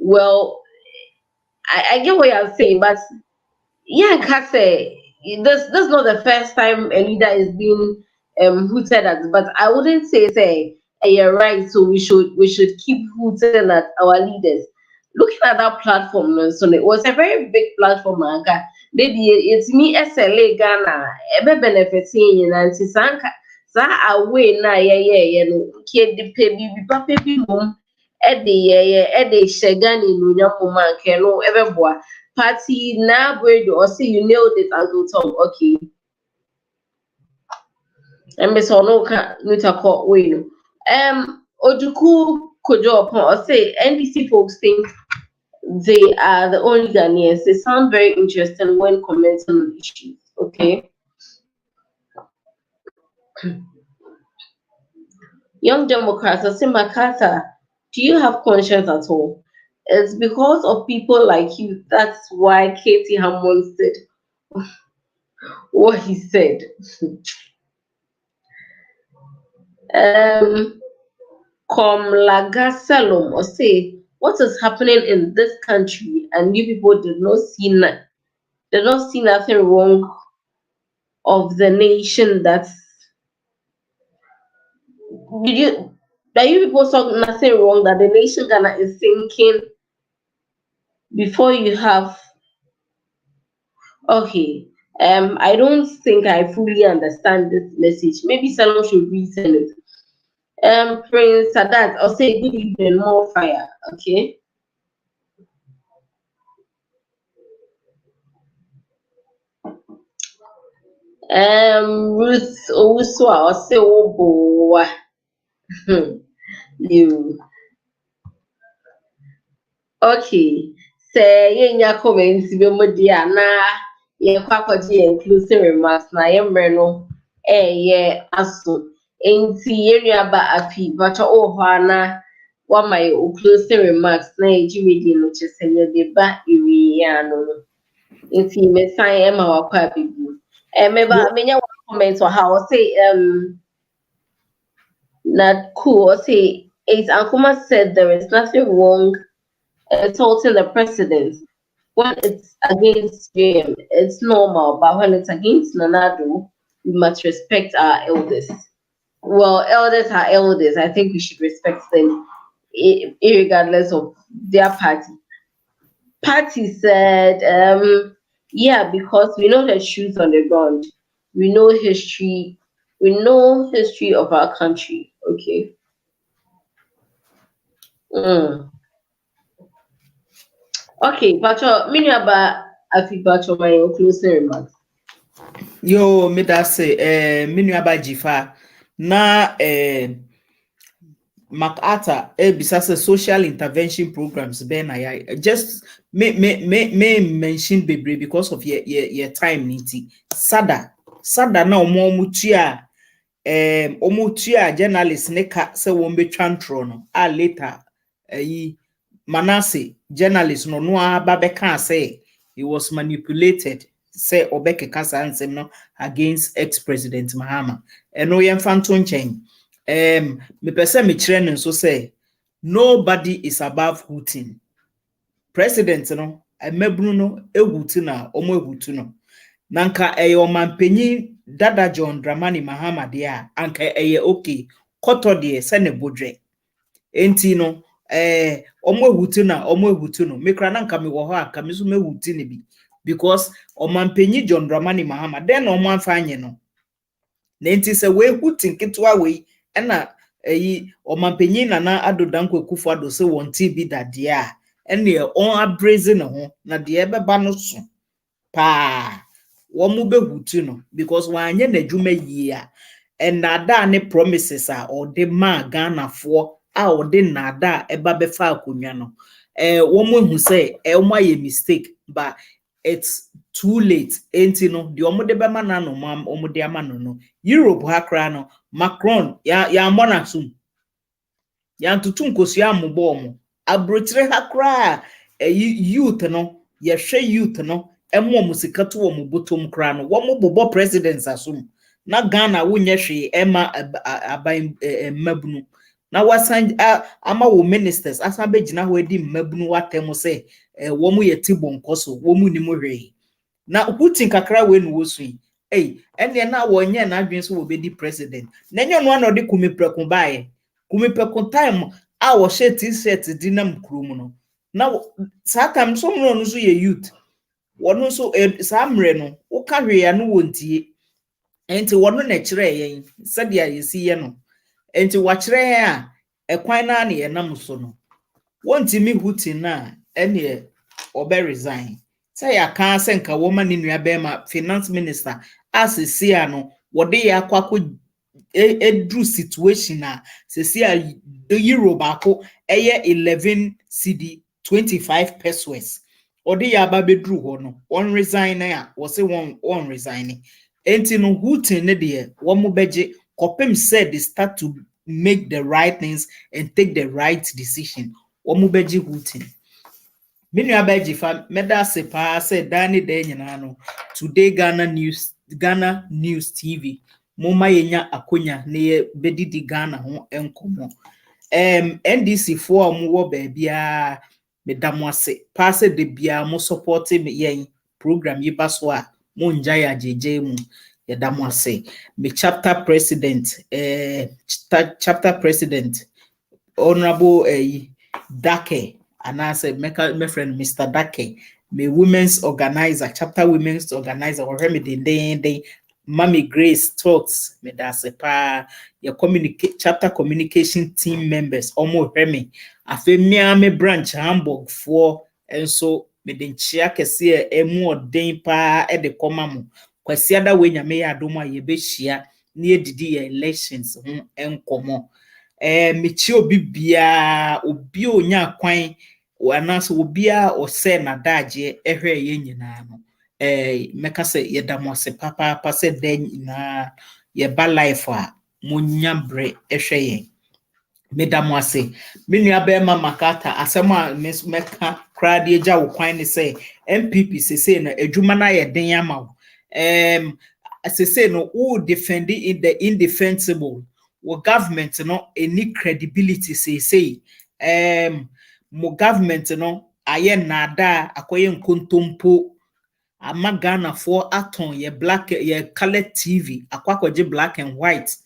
Well, I get what you're saying, but yeah, Kase, this is not the first time a leader is being hooted at, but I wouldn't say you're right. So we should keep hooting at our leaders. Looking at that platform, so it was a very big platform. Maybe it's me SLA Ghana, ever benefiting and Sanka. Sa away na no kid the baby papa mum e de shegani no nyamoma nke no ebeboa party na bread or say you nailed it Uncle Tom. Okay. And Miss Onoka Nutako win. Ojuku Kojo upon or say NDC folks think they are the only Ghanaians. They sound very interesting when commenting on issues. Okay. Young Democrats are saying, Makata, do you have conscience at all? It's because of people like you. That's why Katie Hammond said what he said. Komlaga or say what is happening in this country, and you people did not see nothing wrong of the nation. That you people saw nothing wrong that the nation Ghana is sinking before you have. Okay. I don't think I fully understand this message. Maybe someone should resend it. Prince Sadat, I'll say good evening, more fire. Okay. Ruth Owuswa, I'll say oh boy. You okay. Say yeah, comments be modia na inclusive remarks na Mmre no aso enti yenuaba afi but hana wa my closing remarks na ejimedi no chese de ba iriya no enti me sign Emma wakwa bibu meba menya comment on how say not cool or say as Ankuma said there is nothing wrong assaulting the president. When it's against JM, it's normal, but when it's against Nanado, we must respect our elders. Well, elders are elders. I think we should respect them, regardless of their party. Party said, yeah, because we know the shoes on the ground. We know history. We know history of our country. Okay. Okay, Pacho, mini about afi Pacho my closing remarks. Yo, me da say minu abajifa na MacArthur bisa say social intervention programs ben I just me mention bebre because of your time niti sada na omutua journalist ne ka say won be twantro no a later yi Manase journalist no aba be kan say he was manipulated say obeke kasa ansem no against ex-president Mahama eno yemfa nto nchen me pese me kire no so say nobody is above hooting president no emebunu no ehutu na omo ehutu no nanka omampanyi dada John Dramani Mahama de a anka okay koto de se ne bodwe enti no omo ehutu no mekra nanka me wo ho aka me so mehutu ne bi because omampanyi John Dramani Mahama den no amfa anye no na enti se we hutin ketwa we na omampanyi Nana Addo Dankwa Akufo-Addo se won bi dade a ene on abraze ne ho na de ebeba no so pa wo mu behutu no because wanye na dwuma yi a enada ne promises a ode ma Ghana fo a ode nada eba befa akonwa no wo mu hu say mo aye mistake but it's too late enti no de omo de be ma na no omo de ama no Europe ha kra no Macron ya monasum ya ntutu nkosia ambo omo abrotire ha kra youth no ye hwe youth no emo musika to omo botom kra no wo mo bobo presidents asum na Ghana wonye hwe ema aban mabunu na wasan ama wo ministers asan begina ho edi mabunu watem se wo mo ye tibo nkoso wo mu ni mo hwe na Putin kakra we no wosu ene na wonye na adwen so wo bedi president na enyo no anode kumiprekun bae kumiprekun time a wo she t-shirt dinam krum no na satam so no no so ye youth wono so sa Mmre no wo ka hwe ya no wontie enti wono na kire yen sade ya yesi ye no enti wa kire a ekwan na na ye nam so no wonti mi Putin na ene obe resign say Akan senka woman ni nuabema finance minister asisia no wode ya kwako edru situation na sesia the euro bako eye 11 cedi 25 pesos ode ya ba bedru ho no on resign na wo se won resign enti no Putin ne de wo mo beje kopem said they start to make the right things and take the right decision wo mo beje Putin Minu abajifa meda sepa se dani de nyina no today Ghana News TV moma yenya akonya ne ye bedidi Ghana ho enkomo NDC for mu wo ba bia medamo ase passe de bia mo support me yen program yi baso a mo nja ya jeje mu ye damo ase me chapter president honorable Dake and I said, my friend Mr. Dake, my women's organizer, chapter women's organizer, or me de Mommy Grace talks, me da se pa your chapter communication team members, almost me. I feel me branch Hamburg for and so me den chia kese more den pa e de komamo. Kwasi ada we nya me ya doma ye be shia near didi elections enkomo. Michi obi bia obi onya kwan anaso obi a ose na daje ehwe ye nyina no meka se yeda mo se papa se den na ye ba life a munyambre ehwe yen meda mo ase me nua be ma makata asem a meka krade agya wo kwan ne se NPP sese na adwuma na ye den ama wo sese no who defend in the indefensible wo government no any credibility sese mo government no aye nada akoye nkontompo ama Ghana for aton ye black ye color TV akwakwaje black and white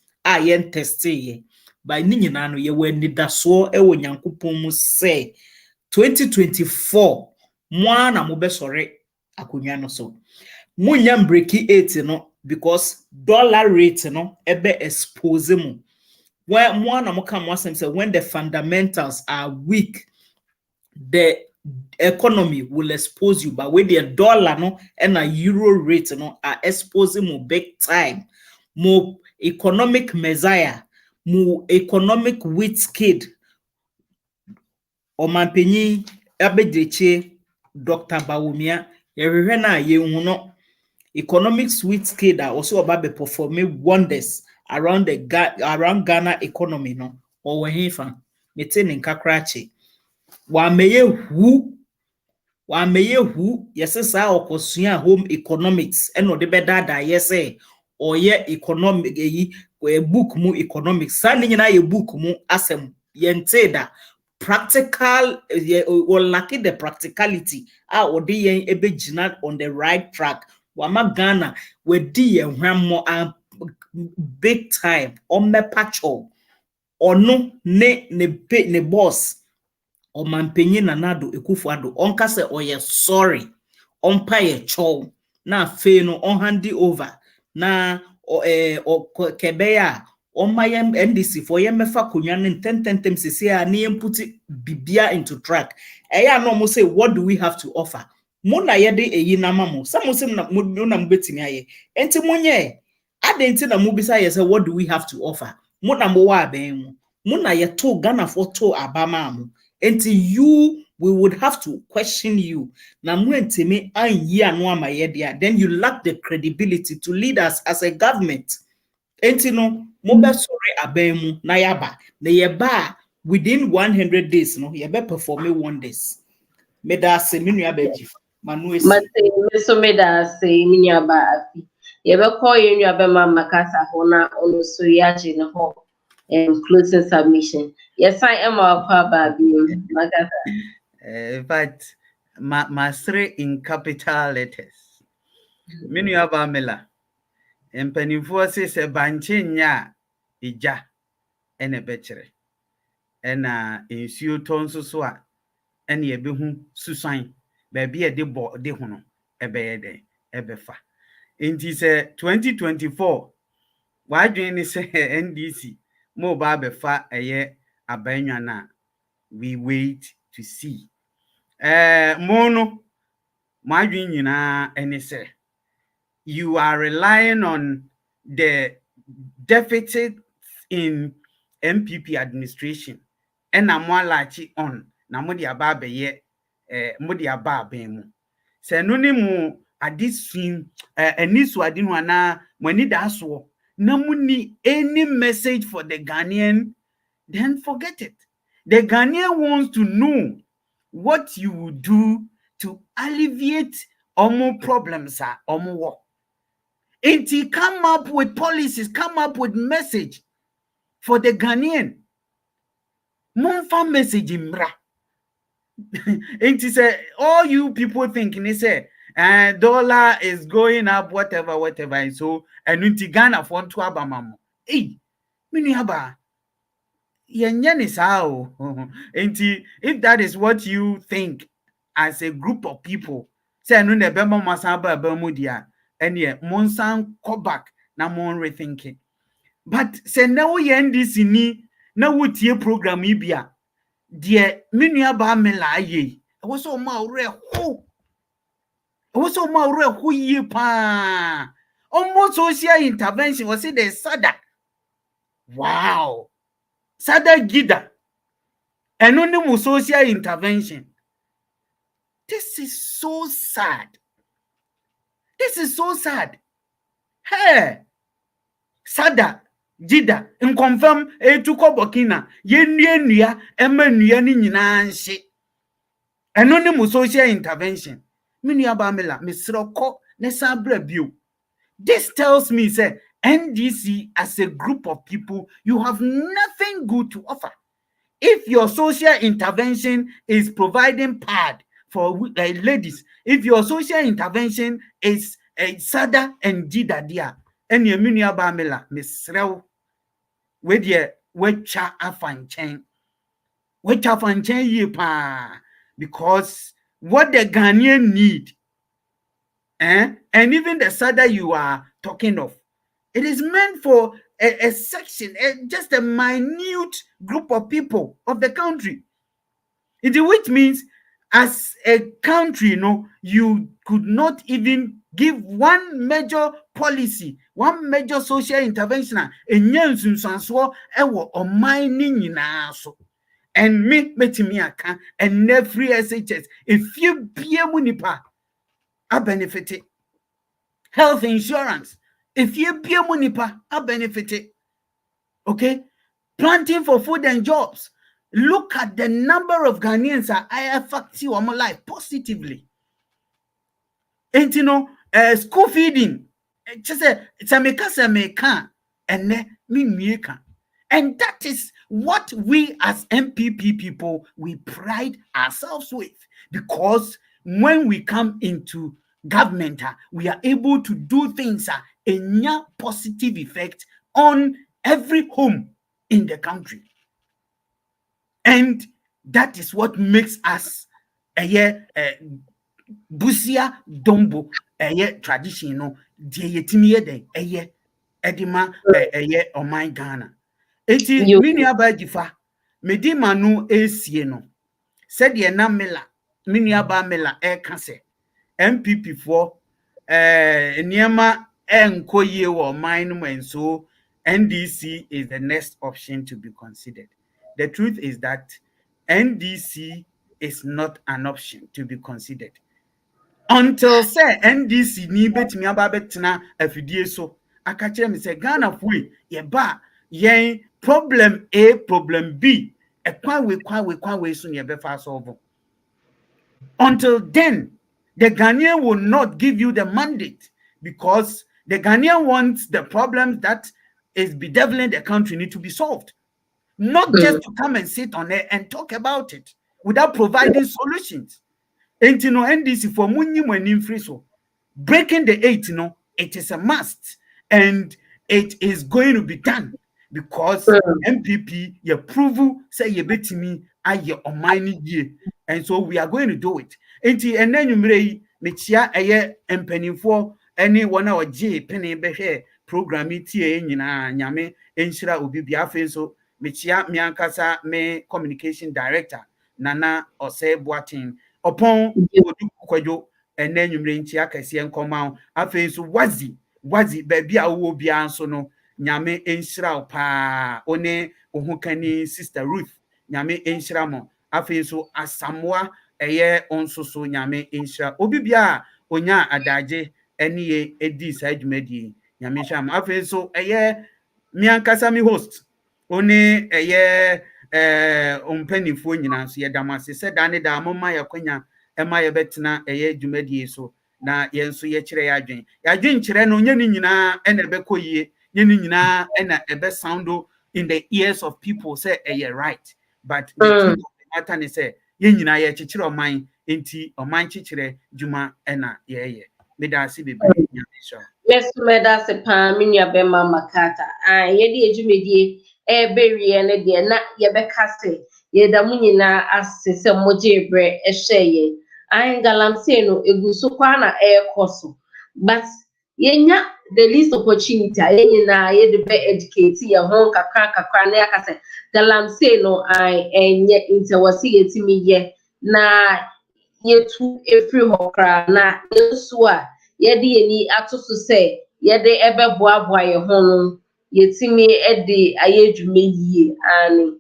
ye teste ye by ni nyina no ye wani daso e wo nyankopon mu se 2024 mo na mo be sore akonwa no so mo nyam breaki 8 no because dollar rate no ebe expose mu when mo na mo ka mo asem say when the fundamentals are weak the economy will expose you, but with the dollar no and a euro rate no are exposing more big time, more economic messiah, more economic wit kid. O manpenyi abedeche Dr. Bawumia yerena ye uno economic sweet kid are also about be performing wonders around around Ghana economy no or when metin nkakrache wa meye hu yesesa okosua home economics eno de bedada yese oye economic book mu economics sa nyina ye book mu asem yente da practical or lucky the practicality ode yen ebegina on the right track wa magana we di yen hwammo big time on me pacho ono ne boss o manpenyi nanado ekufuado onka se oye sorry onpa ye chow na fe no on handi over na kebeya on my NDC for ye mefa konwa ne tentem sese a ne put bibia into track eya no mo say what do we have to offer mo na ye de eyi na mamo some say na mo na mbetimi aye enti monye adenti na mo bisa ye say what do we have to offer mo na mo wa ben mo na ye to Ghana for to abama mo. Until we would have to question you. Then you lack the credibility to lead us as a government. No, sorry na yaba. Na yeba within 100 days, no, yeba performing wonders. Meda se minu yabeji. Manuesi. Mate meso meda se minyaba afi. Yeba call you yaba makasa hona ono so yaje na ho. Closing submission. Yes, I am our papa. In fact, my three in capital letters. Minu yaba mela. Mpanimfoɔ se banche nya ija ene bechere. Ena nsuo tonso so a ene yebehu susan. Baby e de bo de hono ebeye den ebefa. Inti se 2024 wadwen ni se NDC mo ba befa eye abanwa na we wait to see. Mono madwen nyina ene se you are relying on the deficit in NPP administration and amwalachi on na modi aba beye modi aba abemu se no ni mu adisun enisu adinu ana mani daso na muni any message for the Ghanaian, then forget it. The Ghanaian wants to know what you will do to alleviate omo problems omo work. And he come up with policies, come up with message for the Ghanaian. Monfa message Mmre. And he said, all you people thinking, he said, dollar is going up, whatever. And so, and unti Ghana for to abamamo. Hey, mini haba. Yenyen sao. And if that is what you think as a group of people, say no ne bema masaba bemudia. And yeah, monsan go back na mon rethinking. But say now ye NDC ni na wotie program ibia de menua ba mela ye. E wo so ma ore ho. E wo so ma ore ho ye pa. Almost social intervention was it the sada. Wow. Sada gida. And only more social intervention. This is so sad. This is so sad. Hey, sada, jida, in confirm, to Kobokina, Yenua, Emma Nuyani Nanshi. Anonymous social intervention. Miniabamela, Miss Roko, Nesabre View. This tells me, say, NDC as a group of people, you have nothing good to offer. If your social intervention is providing pad for ladies, if your social intervention is sada and jida dia, and your miniabamela, Miss Rew, with your wecha afanchen, wecha afanchen ye pa, because what the Ghanaian need, and even the sada you are talking of, it is meant for a section, just a minute group of people of the country. Which means, as a country, you could not even give one major policy, one major social intervention, and me Akan, and every SHS, if you be a munipa, a benefit. Health insurance, if you be a munipa, a benefit. Okay, planting for food and jobs. Look at the number of Ghanaians that are affected on my life positively. And school feeding. Just it's a meka and me. And that is what we as NPP people, we pride ourselves with. Because when we come into government, we are able to do things in a positive effect on every home in the country. And that is what makes us Busia Dombo tradition, edima Oman Ghana. Eti mini abajifa medima no esie no. Said ye na mela mini aba mela kase MPP for niema enkoye wo man no, and so NDC is the next option to be considered. The truth is that NDC is not an option to be considered until say NDC ni betimi aba betena afidie so akachire me say Ghana fui ye ba yen problem A problem B ekwan we so ne be fa solve. Until then, the Ghanaian will not give you the mandate, because the Ghanaian wants the problems that is bedeviling the country need to be solved, not just to come and sit on it and talk about it without providing solutions. And NDC for so breaking the 8, it is a must, and it is going to be done, because MPP you approve say you bet me aye on my year, and so we are going to do it. And then Mmre mechia empanimfo any one hour J penny be program tie nyina nyame enhira obi bia fe so mechia me ankasa me communication director Nana Ose Boatin upon Kwadwo and then Mmre nchia kase nkoma afe so wazi baby a wo bia so no nyame enhira pa one ohukani sister Ruth nyame enhira mo afe so asamoa onso so nyame enhira obi bia onya adaje eniye edi sa adwumadi nyame sham afe so mi ankasa mi host one ompanifo nyina so yedamase se dane da moma yakwanya ema yebetena adwumadi so na yenso ye kire yadwen kire no nya ni nyina ena bekoyie nya ni nyina ena ebe soundo in the ears of people say right, but the truth of the matter is say ye nyina ye kikire oman enti oman kikire djuma ena ye meda si bebe nya sho meda se pa minya be mama kata ye de adwumedie berie ne de na ye be kase ye da munyina asese moje bre ehye galamse no eguso kwa na koso, but yenya the least opportunity yenyina ye de be educate ye ho kakra na yakase galamse no enye intewasi yetimi ye na yetu efri hokra na yesu a yede yeni atoso se yede ebe boaboa ye ho no yetimi ede ayedwume yie ani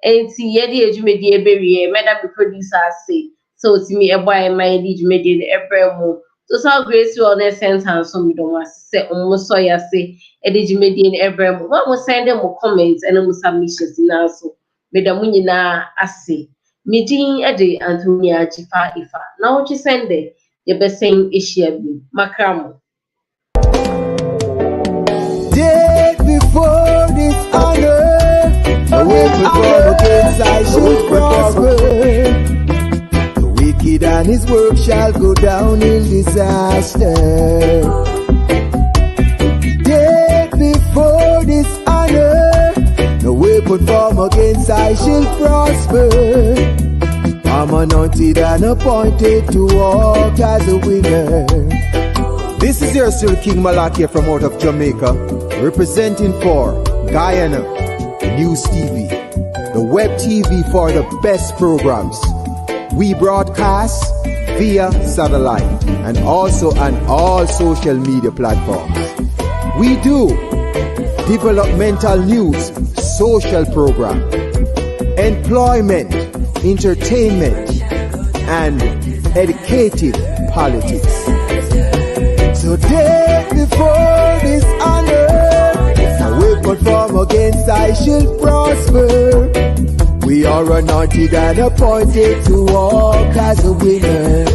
enti yede edwumedi ebewie meda be producer say so timi ebo ay my edwumedi ebremu So so grace you on a sentence so me don't want to say almost so ya say edijimedi in every one will send them comments and submissions now so me da munyina ase meeting ede Antonia Jifa Ifa now what you send there you be saying issue bi makramo day before this honor away from against I should prosper. Wicked and his work shall go down in disaster. Day before dishonor, no weapon formed against I shall prosper. I'm anointed and appointed to walk as a winner. This is your still King Malachi from out of Jamaica, representing for Guyana News TV, the web TV for the best programs. We broadcast via satellite and also on all social media platforms. We do developmental news, social program, employment, entertainment, and educative politics. So day before this honor, a weapon formed against I shall prosper. We are anointed and appointed to walk as a winner.